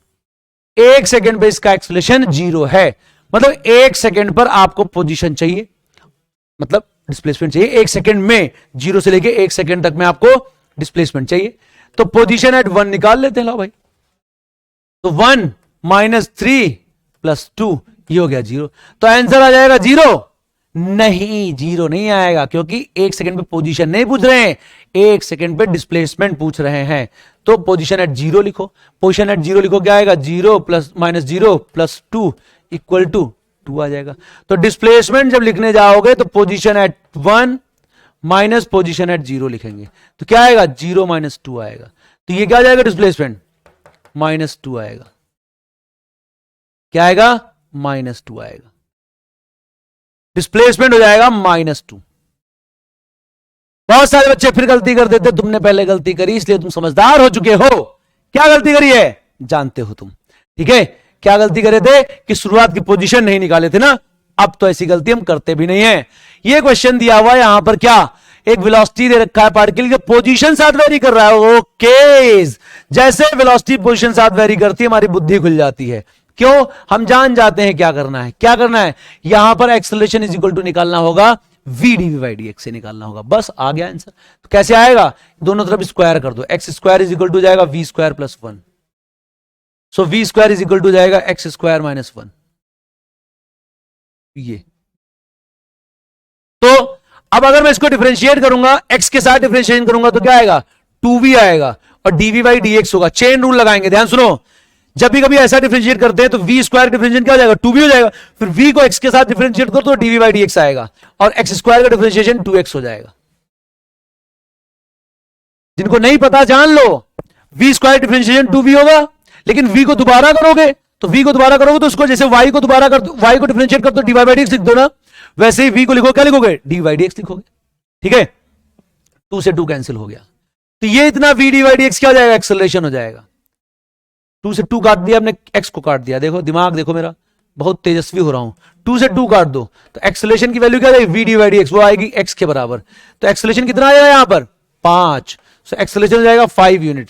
Speaker 1: 1 सेकेंड पे इसका एक्सेलरेशन 0 है, मतलब 1 सेकेंड पर आपको पोजीशन चाहिए, मतलब डिस्प्लेसमेंट चाहिए 1 सेकेंड में। 0 से लेके 1 सेकेंड तक में आपको डिस्प्लेसमेंट चाहिए। तो पोजीशन एट 1 निकाल लेते हैं। लो भाई, तो 1 - 3 + 2 ये हो गया 0। तो आंसर आ जाएगा 0? नहीं, 0 नहीं आएगा, क्योंकि 1 सेकेंड पे पोजीशन नहीं पूछ रहे हैं, 1 सेकेंड पे डिस्प्लेसमेंट पूछ रहे हैं। तो पोजीशन एट 0 लिखो। पोजीशन एट 0 लिखो, क्या आएगा? 0 + -0 + 2 = 2 आ जाएगा। तो डिस्प्लेसमेंट जब लिखने जाओगे तो position at 1 minus position at 0 लिखेंगे। तो क्या आएगा? 0 - 2 आएगा। तो ये क्या आ जाएगा? डिस्प्लेसमेंट -2 आएगा। क्या आएगा? -2 आएगा। डिस्प्लेसमेंट हो जाएगा -2। बहुत सारे बच्चे फिर गलती कर देते, तुमने पहले गलती करी इसलिए तुम समझदार हो चुके हो। क्या गलती करी है जानते हो तुम, ठीक है? क्या गलती करे थे कि शुरुआत की पोजीशन नहीं निकाले थे ना। अब तो ऐसी गलती हम करते भी नहीं है। ये क्वेश्चन दिया हुआ है यहां पर, क्या एक वेलोसिटी दे रखा है पार्टिकल के, पोजीशन साथ वेरी कर रहा है। ओके, जैसे वेलोसिटी पोजीशन साथ वेरी करती है हमारी बुद्धि खुल जाती है। क्यों? हम जान जाते हैं क्या करना है। क्या करना है? यहां पर एक्सेलरेशन = निकालना होगा v dv/dx से निकालना होगा। बस आ गया आंसर। तो कैसे आएगा? दोनों तरफ स्क्वायर कर दो। x² = जाएगा v² + 1। सो v² = जाएगा x² - 1। ये तो अब अगर मैं इसको डिफरेंशिएट करूंगा, x के साथ डिफरेंशिएट करूंगा तो क्या आएगा? 2v आएगा और dv/dx होगा। चेन रूल लगाएंगे, ध्यान सुनो। जब भी कभी ऐसा डिफरेंशिएट करते हैं तो v² डिफरेंशिएट क्या हो जाएगा? 2v हो जाएगा। फिर v को x के साथ डिफरेंशिएट करो तो dv/dx आएगा और x² का डिफरेंशिएशन 2x हो जाएगा। जिनको नहीं पता जान लो, v² डिफरेंशिएशन 2v होगा, लेकिन v को दोबारा करोगे तो उसको जैसे y को दोबारा कर दो, y को डिफरेंशिएट कर दो dv/dx लिख दो ना, वैसे ही v को लिखो, क्या लिखोगे? dv/dx लिखोगे। ठीक है, 2 से 2 कैंसिल हो गया। तो ये इतना v dv/dx क्या हो जाएगा? एक्सेलरेशन हो जाएगा। 2 से 2 काट दिया हमने, x को काट दिया। देखो दिमाग देखो मेरा, बहुत तेजस्वी हो रहा हूं। 2 से 2 काट दो तो एक्सेलरेशन की वैल्यू क्या आएगी? v dv/dx, वो आएगी x के बराबर। तो एक्सेलरेशन कितना आएगा यहां पर? 5। सो एक्सेलरेशन हो जाएगा 5 यूनिट।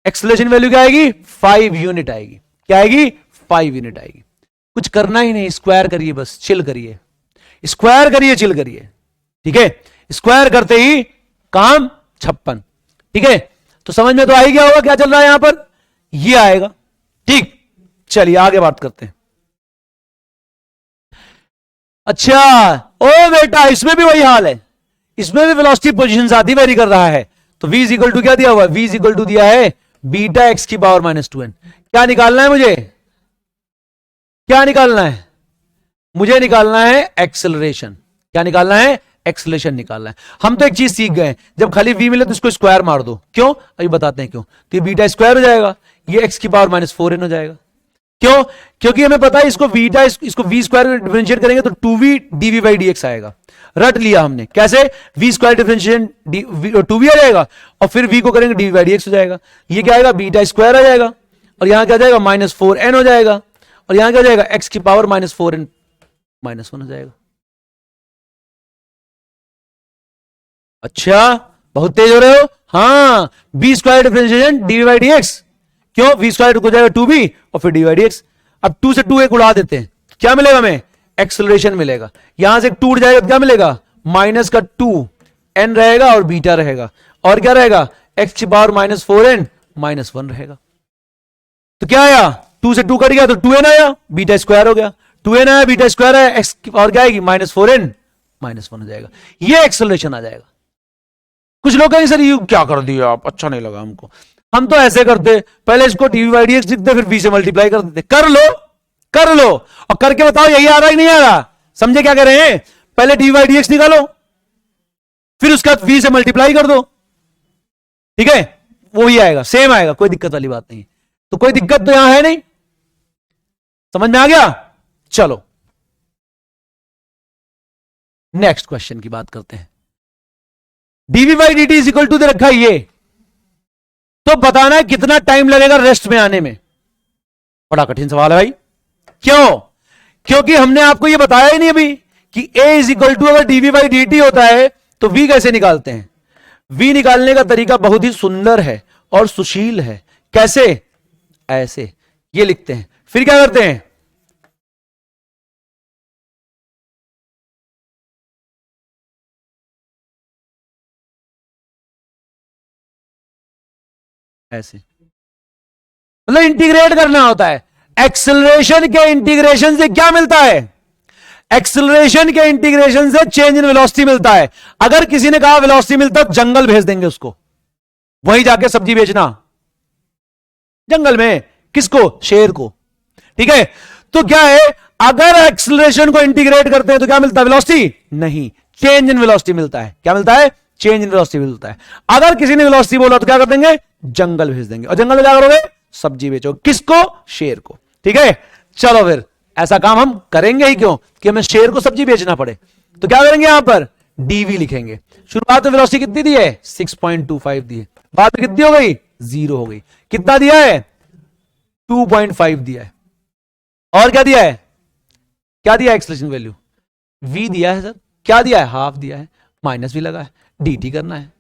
Speaker 1: एक्सेलरेशन वैल्यू क्या आएगी? 5 यूनिट आएगी। क्या आएगी? 5 यूनिट आएगी। कुछ करना ही नहीं, स्क्वायर करिए, बस चिल करिए, स्क्वायर करिए, चिल करिए। ठीक है, स्क्वायर करते ही काम 56। ठीक है, तो समझ में तो आ ही गया होगा क्या चल रहा है यहां पर, ये आएगा। ठीक, चलिए आगे बात करते हैं। अच्छा, ओ बेटा, इसमें भी वही हाल है, इसमें भी वेलोसिटी पोजीशन साथ ही वेरी कर रहा है। तो v = क्या दिया हुआ है? v = दिया है बीटा x की पावर -2n। क्या निकालना है मुझे? क्या निकालना है? मुझे निकालना है एक्सेलरेशन। क्या निकालना है? एक्सेलरेशन निकालना है। हम तो एक चीज सीख गए, जब खाली v मिले तो इसको स्क्वायर मार दो। क्यों? अभी बताते हैं क्यों। तो ये बीटा स्क्वायर हो जाएगा, ये x की पावर -4n हो जाएगा। क्यों? क्योंकि हमें पता है इसको इसको v² डिफरेंशिएट करेंगे तो 2v dv/dx आएगा। रट लिया हमने। कैसे? v² डिफरेंशिएशन 2v आ जाएगा और फिर v को करेंगे dv/dx हो जाएगा। ये क्या आएगा? बीटा स्क्वायर आ जाएगा और यहां क्या जाएगा? -4n हो जाएगा और यहां क्या जाएगा? x की पावर -4n -1 हो जाएगा। अच्छा, बहुत तेज हो रहे हो। हाँ, v² डिफरेंशिएशन dv/dx। क्यों? v² हो जाएगा 2v और फिर dv/dx। अब 2 से 2 एक उड़ा देते हैं, क्या मिलेगा हमें? एक्सेलरेशन मिलेगा। यहां से टूट जाएगा तो क्या मिलेगा? -2n रहेगा और बीटा रहेगा और क्या रहेगा? x की पावर -4n -1 रहेगा। तो क्या आया? 2 से 2 कट गया तो 2n आया, बीटा स्क्वायर हो गया। 2n आया, बीटा स्क्वायर आया, x की पावर क्या आएगी? -4n -1 हो जाएगा। ये एक्सेलरेशन आ जाएगा। कुछ लोग कहेंगे सर ये क्या कर दिया आप, अच्छा नहीं लगा हमको। हम तो ऐसे करते, पहले इसको टीवी बाई डी एक्स लिखते, फिर v से मल्टीप्लाई कर देते। कर लो, कर लो और करके बताओ यही आ रहा है कि नहीं आ रहा। समझे क्या कह रहे हैं? पहले टीवी बाई डी एक्स निकालो, फिर उसका v से मल्टीप्लाई कर दो, ठीक है, वो ही आएगा, सेम आएगा, कोई दिक्कत वाली बात नहीं। तो कोई दिक्कत तो यहां है नहीं, समझ में आ गया? चलो नेक्स्ट क्वेश्चन की बात करते हैं। DV by D T is equal to दे रखा ये, तो बताना है कितना टाइम लगेगा रेस्ट में आने में। बड़ा कठिन सवाल है भाई। क्यों? क्योंकि हमने आपको यह बताया ही नहीं अभी कि a इज इक्वल टू अगर डीवी बाई डी टी होता है तो v कैसे निकालते हैं। v निकालने का तरीका बहुत ही सुंदर है और सुशील है। कैसे? ऐसे ये लिखते हैं, फिर क्या करते हैं, ऐसे, मतलब इंटीग्रेट करना होता है। एक्सेलरेशन के इंटीग्रेशन से क्या मिलता है? एक्सेलरेशन के इंटीग्रेशन से चेंज इन वेलोसिटी मिलता है। अगर किसी ने कहा वेलोसिटी मिलता तो जंगल भेज देंगे उसको, वहीं जाके सब्जी बेचना जंगल में। किसको? शेर को। ठीक है, तो क्या है, अगर एक्सेलरेशन को इंटीग्रेट करते हैं तो क्या मिलता है? वेलोसिटी नहीं, चेंज इन वेलोसिटी मिलता है। क्या मिलता है? चेंज इन वेलोसिटी मिलता है। अगर किसी ने वेलोसिटी बोला तो क्या कर देंगे? जंगल भेज देंगे, और जंगल में क्या करोगे? सब्जी बेचो। किसको? शेर को। ठीक है, चलो फिर ऐसा काम हम करेंगे ही क्यों कि हमें शेर को सब्जी बेचना पड़े। तो क्या करेंगे, यहां पर डीवी लिखेंगे। शुरुआत में वेलोसिटी कितनी दी है? 6.25 दी है। बाद में कितनी हो गई? 0 हो गई। कितना दिया है? 2.5 दिया है। और क्या दिया है? क्या दिया है? एक्सेलरेशन वैल्यू v दिया है सर। क्या दिया है? हाफ दिया है, माइनस भी लगा है, dt करना है।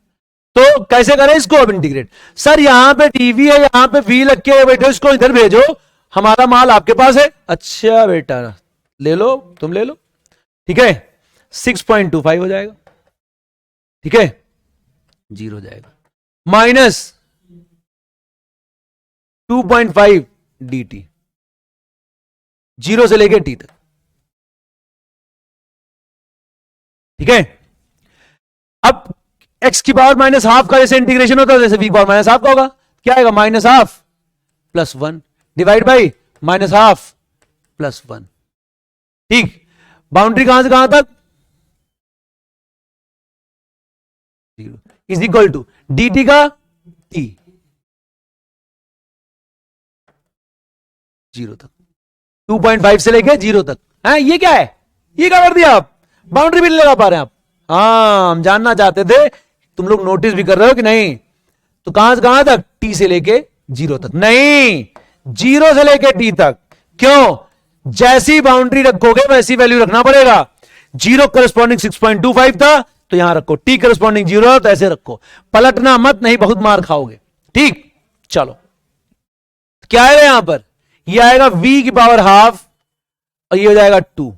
Speaker 1: तो कैसे करें इसको अब इंटीग्रेट? सर यहां पे dv है, यहां पे v लग के बैठो, इसको इधर भेजो, हमारा माल आपके पास है। अच्छा बेटा ले लो, तुम ले लो। ठीक है, 6.25 हो जाएगा, ठीक है, 0 हो जाएगा, माइनस 2.5 dt, 0 से लेके t तक। ठीक है, अब x की पावर माइनस हाफ का जैसे इंटीग्रेशन होता है जैसे v की पावर माइनस हाफ का होगा। क्या आएगा? Minus half plus 1 divide by minus half plus 1। ठीक, बाउंड्री कहां से कहां तक? 0 इज इक्वल टू dt का t 0 तक, 2.5 से लेके 0 तक है। ये क्या है? ये क्या कर दिया आप? बाउंड्री भी नहीं लगा पा रहे हैं आप। हाँ, हम जानना चाहते थे तुम लोग नोटिस भी कर रहे हो कि नहीं। तो कहां से कहां तक? t से लेके 0 तक नहीं, 0 से लेके t तक। क्यों? जैसी बाउंड्री रखोगे वैसी वैल्यू रखना पड़ेगा। 0 करस्पॉन्डिंग 6.25 था तो यहां रखो, t करस्पॉन्डिंग 0 तो ऐसे रखो, पलटना मत, नहीं बहुत मार खाओगे। ठीक, चलो क्या आएगा यहां पर? ये आएगा v की पावर हाफ और ये हो जाएगा 2,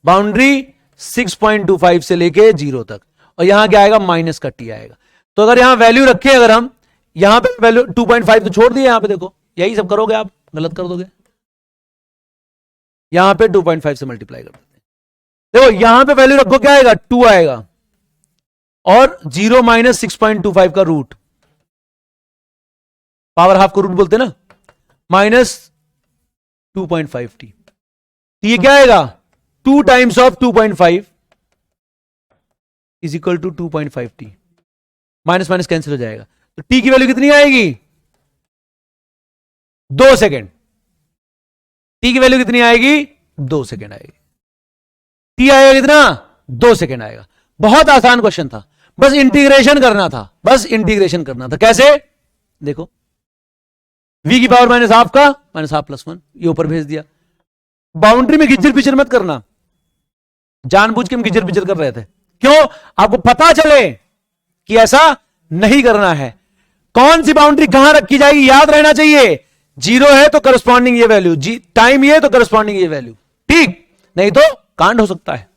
Speaker 1: बाउंड्री 6.25 से लेके 0 तक, और यहां क्या आएगा? माइनस का t आएगा। तो अगर यहां वैल्यू रखें, अगर हम यहां पे वैल्यू 2.5 तो छोड़ दिए, यहां पे देखो यही सब करोगे आप, गलत कर दोगे। यहां पे 2.5 से मल्टीप्लाई कर देते हैं। देखो यहां पे वैल्यू रखो, क्या आएगा? 2 आएगा, और 0 माइनस 6.25 का रूट, पावर हाफ को रूट बोलते हैं ना, माइनस 2.5t। ये क्या आएगा? 2 times of 2.5 is equal to 2.5t। Minus minus cancel हो जाएगा, तो t की वैल्यू कितनी आएगी? 2 सेकेंड। t की वैल्यू कितनी आएगी? 2 सेकेंड आएगी। t आएगा कितना? 2 सेकेंड आएगा। बहुत आसान क्वेश्चन था, बस इंटीग्रेशन करना था, बस इंटीग्रेशन करना था। कैसे? देखो v की पावर माइनस हाफ का माइनस हाफ प्लस 1, ये ऊपर भेज दिया। बाउंड्री में गिजर पिचर मत करना, जानबूझ के हम गिजर पिचर कर रहे थे। क्यों? आपको पता चले कि ऐसा नहीं करना है। कौन सी बाउंड्री कहां रखी जाएगी याद रहना चाहिए। 0 है तो करस्पॉन्डिंग ये वैल्यू, टाइम ये तो करस्पॉन्डिंग ये वैल्यू। ठीक, नहीं तो कांड हो सकता है।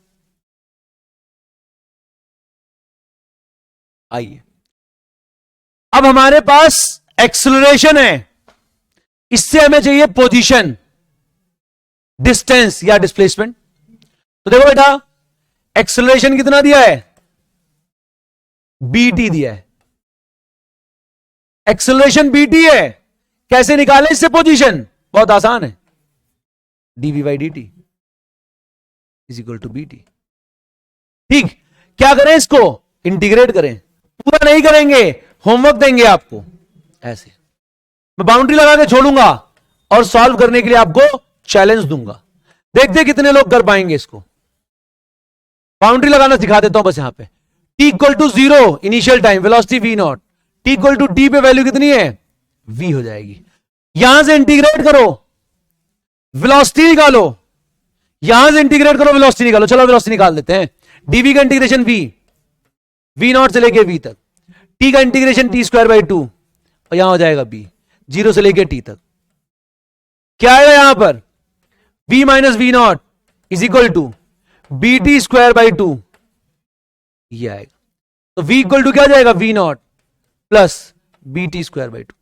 Speaker 1: आइए, अब हमारे पास एक्सेलरेशन है, इससे हमें चाहिए पोजीशन, डिस्टेंस या डिस्प्लेसमेंट। तो देखो बेटा, एक्सेलरेशन कितना दिया है? bt दिया है, एक्सेलरेशन बीटी है, कैसे निकाले इससे पोजीशन? बहुत आसान है, dv by D T is equal to b t. ठीक, क्या करें इसको? इंटीग्रेट करें। पूरा नहीं करेंगे, होमवर्क देंगे आपको। ऐसे मैं बाउंड्री लगा के छोड़ूंगा और सॉल्व करने के लिए आपको चैलेंज दूंगा। देखते कितने लोग कर पाएंगे इसको। बाउंड्री लगाना सिखा देता हूं बस यहां पे। T equal to 0 initial time, velocity v naught. T equal to t पे वैल्यू कितनी है? v हो जाएगी। यहां से इंटीग्रेट करो, वेलोसिटी निकालो। यहां से इंटीग्रेट करो, वेलोसिटी निकालो। चलो वेलोसिटी निकाल देते हैं। डीवी का इंटीग्रेशन वी नॉट से लेके वी तक, टी का इंटीग्रेशन टी स्क्वायर बाई 2 और यहां हो जाएगा बी, 0 से लेके टी तक। क्या आएगा यहां पर? v minus v naught is equal to b t square by 2, ये आएगा। तो v इक्वल टू क्या जाएगा? V naught plus b t square by 2।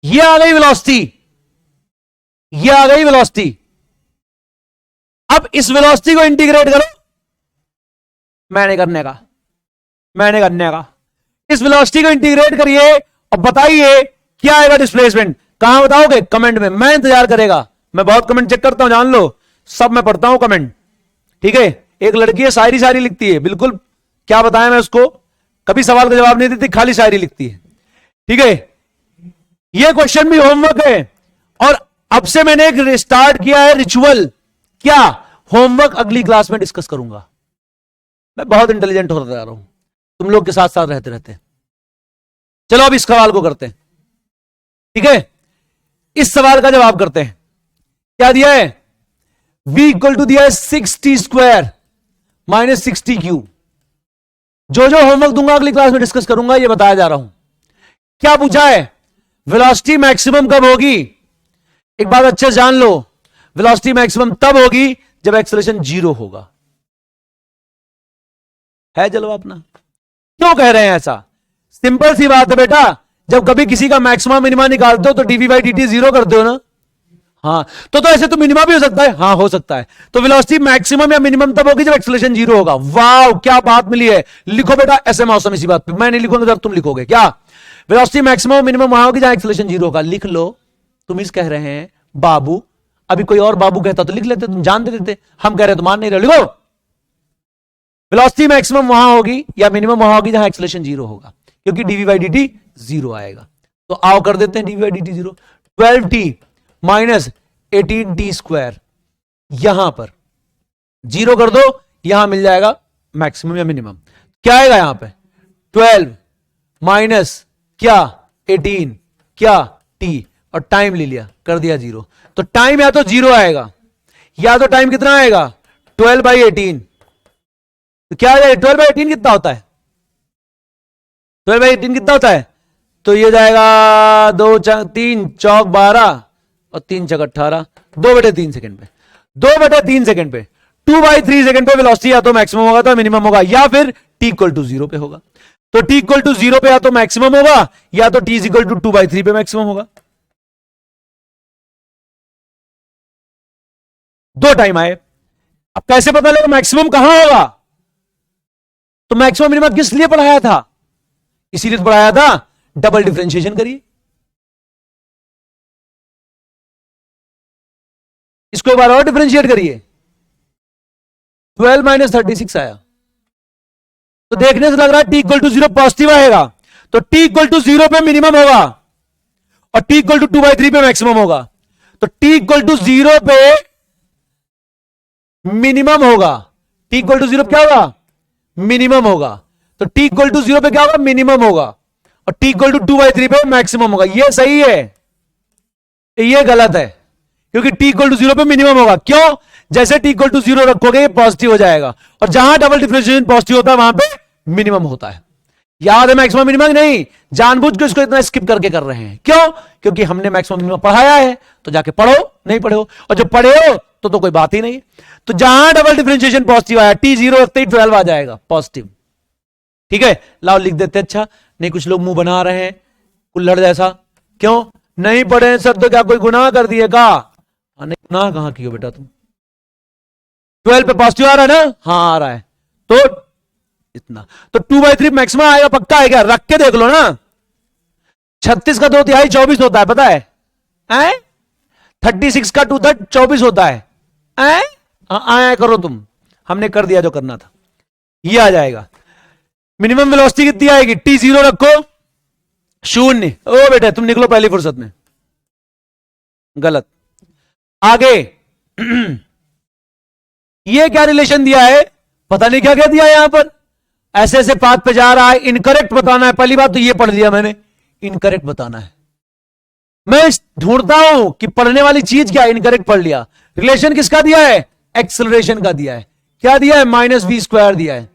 Speaker 1: ये आ गई वेलोसिटी, ये आ गई वेलोसिटी। अब इस वेलोसिटी को इंटीग्रेट करो। मैंने करने का इस वेलोसिटी को इंटीग्रेट करिए और बताइए क्या आएगा डिस्प्लेसमेंट। कहां बताओगे? कमेंट में। मैं इंतजार करेगा, मैं बहुत कमेंट चेक करता हूं, जान लो सब मैं पढ़ता हूं कमेंट। ठीक है, एक लड़की है शायरी लिखती है, बिल्कुल क्या बताया मैं उसको, कभी सवाल का जवाब नहीं देती, खाली शायरी लिखती है। ठीक है, यह क्वेश्चन भी होमवर्क है। और अब से मैंने एक स्टार्ट किया है रिचुअल। क्या? होमवर्क अगली क्लास में डिस्कस करूंगा। मैं बहुत इंटेलिजेंट होता जा रहा हूं तुम लोग के साथ साथ रहते रहते। चलो अब इस सवाल को करते हैं। ठीक है, इस सवाल का जवाब करते हैं। क्या दिया है? v इक्वल टू दिया है 6t square minus 6t cube. जो जो होमवर्क दूंगा अगली क्लास में डिस्कस करूंगा, ये बताया जा रहा हूं। क्या पूछा है? वेलोसिटी मैक्सिमम कब होगी? एक बात अच्छे से जान लो, वेलोसिटी मैक्सिमम तब होगी जब एक्सेलरेशन 0 होगा। है जवाब अपना? क्यों कह रहे हैं ऐसा? सिंपल सी बात है बेटा, जब कभी किसी का मैक्सिमम मिनिमा निकालते हो तो डीवी बाई डी टी 0 करते हो ना। हाँ, तो ऐसे तो मिनिमम भी हो सकता है। हाँ, हो सकता है। तो वेलोसिटी मैक्सिमम या मिनिमम तब होगी जब एक्सेलरेशन 0 होगा। वाह, क्या बात मिली है। लिखो बेटा ऐसे मौसम, इसी बात पे मैं नहीं लिखूंगा जब तुम लिखोगे। क्या? वेलोसिटी मैक्सिमम मिनिमम वहां होगी जहां एक्सेलरेशन 0 होगा। लिख लो। तुम इस कह रहे हैं बाबू, अभी कोई और बाबू कहता तो लिख लेते, तुम जान दे देते। हम कह रहे तो मान नहीं रहे। लिखो, वेलोसिटी मैक्सिमम वहां होगी या मिनिमम वहां होगी जहां एक्सेलरेशन 0 होगा, क्योंकि डीवी बाई डी टी 0 आएगा। तो आओ कर देते हैं DV by D t 0। 12t minus 18t square, यहां पर 0 कर दो, यहां मिल जाएगा मैक्सिमम या मिनिमम। क्या आएगा यहां पे? 12 माइनस क्या? 18 क्या? t, और टाइम ले लिया, कर दिया 0। तो टाइम या तो 0 आएगा या तो टाइम कितना आएगा? 12 बाई 18। तो क्या आ जाएगा? 12 बाई 18 कितना होता है? 12 बाई 18 कितना होता है? तो ये जाएगा 3 चौक 12 और 3 चौक 18, 2/3 सेकंड पे। 2/3 सेकंड पे 2/3 सेकंड पे वेलोसिटी या तो मैक्सिमम होगा तो मिनिमम होगा, या फिर t इक्वल टू 0 पे होगा। तो t इक्वल टू 0 पे या तो मैक्सिमम होगा या तो t इक्वल टू 2/3 पे मैक्सिमम होगा। दो टाइम आए। अब कैसे पता लगा मैक्सिमम कहां होगा? तो मैक्सिमम मिनिमम किस लिए पढ़ाया था? इसीलिए तो पढ़ाया था, डबल डिफरेंशिएशन करिए। इसको एक बार और डिफरेंशिएट करिए। 12 माइनस 36 आया। तो देखने से लग रहा है t इक्वल टू 0 पॉजिटिव आएगा। तो t इक्वल टू 0 पे मिनिमम होगा और t इक्वल टू 2/3 पे मैक्सिमम होगा। तो t इक्वल टू 0 पे मिनिमम होगा। t इक्वल टू 0 क्या होगा? मिनिमम होगा। तो t इक्वल टू 0 पे क्या होगा? मिनिमम होगा। और t इक्वल टू 2/3 पे मैक्सिमम होगा। ये सही है, ये गलत है, क्योंकि t इक्वल टू 0 पे मिनिमम होगा। क्यों? जैसे t इक्वल टू 0 रखोगे ये पॉजिटिव हो जाएगा, और जहां डबल डिफरेंशिएशन पॉजिटिव होता है वहां पे मिनिमम होता है। याद है मैक्सिमम मिनिमम? नहीं, जानबूझ के इसको इतना स्किप करके कर रहे हैं। क्यों? क्योंकि हमने मैक्सिमम मिनिमम पढ़ाया है, तो जाके पढ़ो। नहीं पढ़े हो, और जब पढ़े हो तो कोई बात ही नहीं। तो जहां डबल डिफरेंशिएशन पॉजिटिव आया, t 0 रखते ही 12 आ जाएगा पॉजिटिव। ठीक है, लाओ लिख देते। अच्छा, नहीं कुछ लोग मुंह बना रहे हैं कुल्हड़ जैसा। क्यों? नहीं पढ़े सर तो क्या कोई गुनाह कर दिए का? नहीं, गुनाह कहां किया बेटा तुम? 12 पे पॉजिटिव आ रहा है ना? हाँ आ रहा है। तो इतना। तो 2/3 मैक्सिमम आएगा, पक्का है क्या? रख के देख लो ना। 36 का 2/3 24 होता है, पता है? 36 का 2/3 24 होता है। आया करो तुम, हमने कर दिया जो करना था। ये आ जाएगा। मिनिमम वेलोसिटी कितनी आएगी? t0 रखो 0। ओ बेटा तुम निकलो पहली फुर्सत में, गलत। आगे ये क्या रिलेशन दिया है? पता नहीं क्या क्या दिया है यहां पर। ऐसे ऐसे पाथ पे जा रहा है, इनकरेक्ट बताना है। पहली बात तो ये पढ़ लिया मैंने, इनकरेक्ट बताना है। मैं ढूंढता हूं कि पढ़ने वाली चीज क्या है, इनकरेक्ट पढ़ लिया। रिलेशन किसका दिया है? एक्सेलरेशन का दिया है। क्या दिया है? -v² दिया है,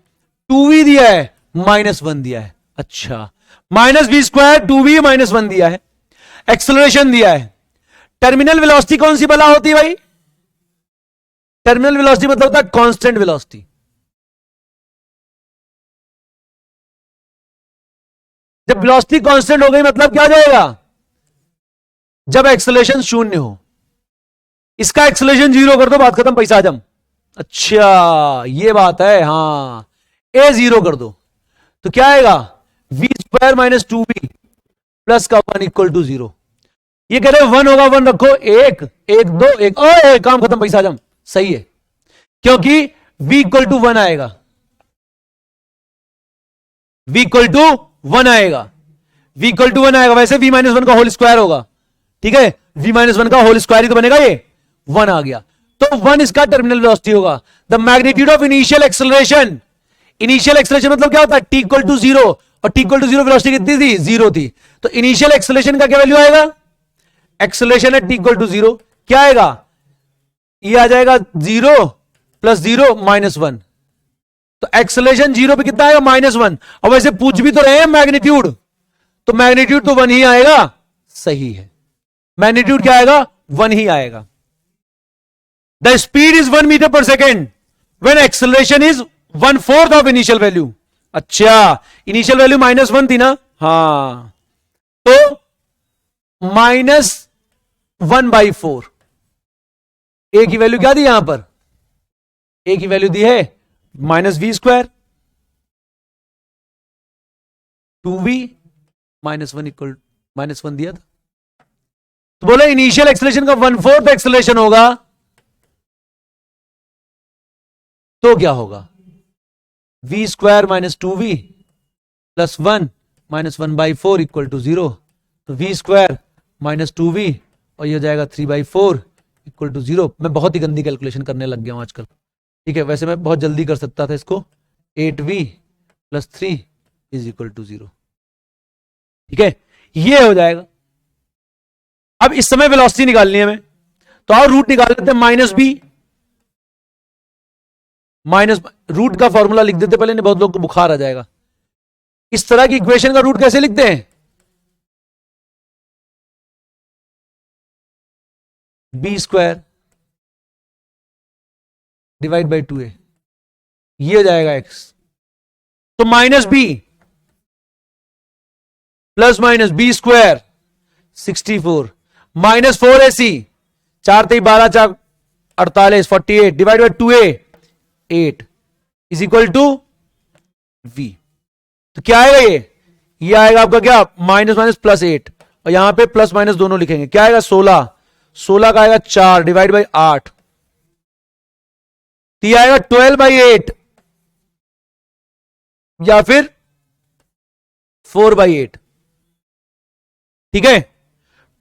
Speaker 1: 2v दिया है, -1 दिया है। अच्छा, -v², 2v, -1 दिया है, एक्सेलरेशन दिया है। टर्मिनल वेलोसिटी कौन सी बला होती है भाई? टर्मिनल वेलोसिटी मतलब होता है कांस्टेंट वेलोसिटी। जब वेलोसिटी कांस्टेंट हो गई मतलब क्या जाएगा? जब एक्सेलरेशन 0 हो। इसका एक्सेलरेशन 0 कर दो, बात खत्म, पैसा हजम। अच्छा ये बात है, हां। a 0 कर दो तो क्या आएगा? v² - 2v प्लस का 1 = 0। ये कह रहे 1 होगा, 1 रखो, 1 1 2 1, काम खत्म, पैसा हजम। सही है, क्योंकि v = 1 आएगा, v = 1 आएगा, v = 1 आएगा। वैसे v - 1 का होल स्क्वायर होगा, ठीक है? v - 1 का होल स्क्वायर ही तो बनेगा, ये 1 आ गया। तो 1 इसका टर्मिनल वेलोसिटी होगा। The magnitude of initial acceleration, initial acceleration मतलब क्या होता है? t = 0, और t = 0 वेलोसिटी कितनी थी? 0 थी। तो इनिशियल एक्सेलरेशन का क्या वैल्यू आएगा? एक्सेलरेशन है t = 0, क्या आएगा? ये आ जाएगा 0 + 0 -1। तो एक्सेलरेशन 0 पे कितना आएगा? -1। और वैसे पूछ भी तो रहे हैं मैग्नीट्यूड, तो मैग्नीट्यूड तो 1 ही आएगा। सही है, मैग्नीट्यूड क्या आएगा? 1 ही आएगा। द स्पीड इज 1 मीटर पर second when acceleration is 1/4 of initial value. अच्छा, इनिशियल वैल्यू -1 थी ना? हां, तो -1/4। ए की वैल्यू क्या दी यहां पर? ए की वैल्यू दी है -v², 2v -1 दिया था। तो बोले इनिशियल एक्सेलरेशन का 1/4 एक्सेलरेशन होगा, तो क्या होगा? v² - 2v + 1 -1/4 = 0। तो v² - 2v और ये हो जाएगा 3/4 = 0। मैं बहुत ही गंदी कैलकुलेशन करने लग गया हूं आजकल, ठीक है? वैसे मैं बहुत जल्दी कर सकता था इसको। 8v + 3 = 0, ठीक है? ये हो जाएगा। अब इस समय वेलोसिटी निकालनी है हमें, तो आओ रूट निकाल लेते हैं। -b रूट का फॉर्मूला लिख देते पहले, नहीं बहुत लोग को बुखार आ जाएगा। इस तरह की इक्वेशन का रूट कैसे लिखते हैं? b² / 2a, ये हो जाएगा x। तो -b + -b² 64 -4ac 4 3 12 4 48 48 / 2a 8 = v। तो क्या आएगा? ये आएगा आपका क्या? -+ और यहां पे + - दोनों लिखेंगे। क्या आएगा? 16 16 का आएगा 4 / 8, तो ये आएगा 12/8 या फिर 4/8, ठीक है?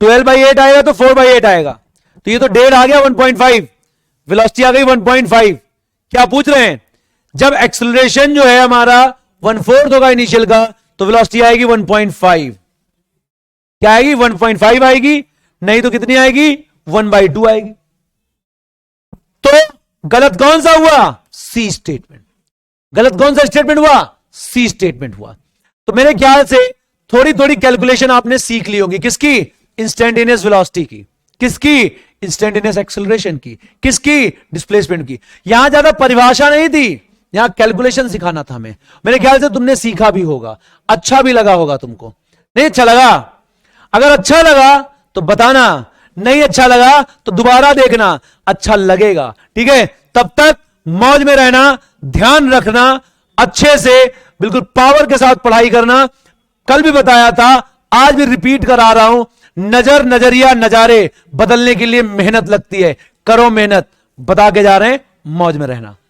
Speaker 1: 12/8 आएगा तो 4/8 आएगा। तो ये तो 1.5 आ गया, 1.5 वेलोसिटी आ गई 1.5। क्या पूछ रहे हैं? जब एक्सेलरेशन जो है हमारा 1/4 होगा इनिशियल का, तो वेलोसिटी आएगी 1.5। क्या आएगी? 1.5 आएगी, नहीं तो कितनी आएगी? 1/2 आएगी। तो गलत कौन सा हुआ? सी स्टेटमेंट। गलत कौन सा स्टेटमेंट हुआ? सी स्टेटमेंट हुआ। तो मेरे ख्याल से थोड़ी थोड़ी कैलकुलेशन आपने सीख ली होगी। किसकी? इंस्टेंटेनियस वेलोसिटी की। किसकी? इंस्टेंटेनियस एक्सेलरेशन की। किसकी? डिस्प्लेसमेंट की। यहां ज्यादा परिभाषा नहीं थी, यहां कैलकुलेशन सिखाना था हमें। मेरे ख्याल से तुमने सीखा भी होगा, अच्छा भी लगा होगा तुमको। नहीं अच्छा लगा? अगर अच्छा लगा तो बताना, नहीं अच्छा लगा तो दोबारा देखना, अच्छा लगेगा, ठीक है? तब तक मौज में रहना, ध्यान रखना, अच्छे से बिल्कुल पावर के साथ पढ़ाई करना। कल भी बताया था, आज भी रिपीट करा रहा हूं, नजरिया नजारे बदलने के लिए मेहनत लगती है। करो मेहनत, बता के जा रहे हैं, मौज में रहना।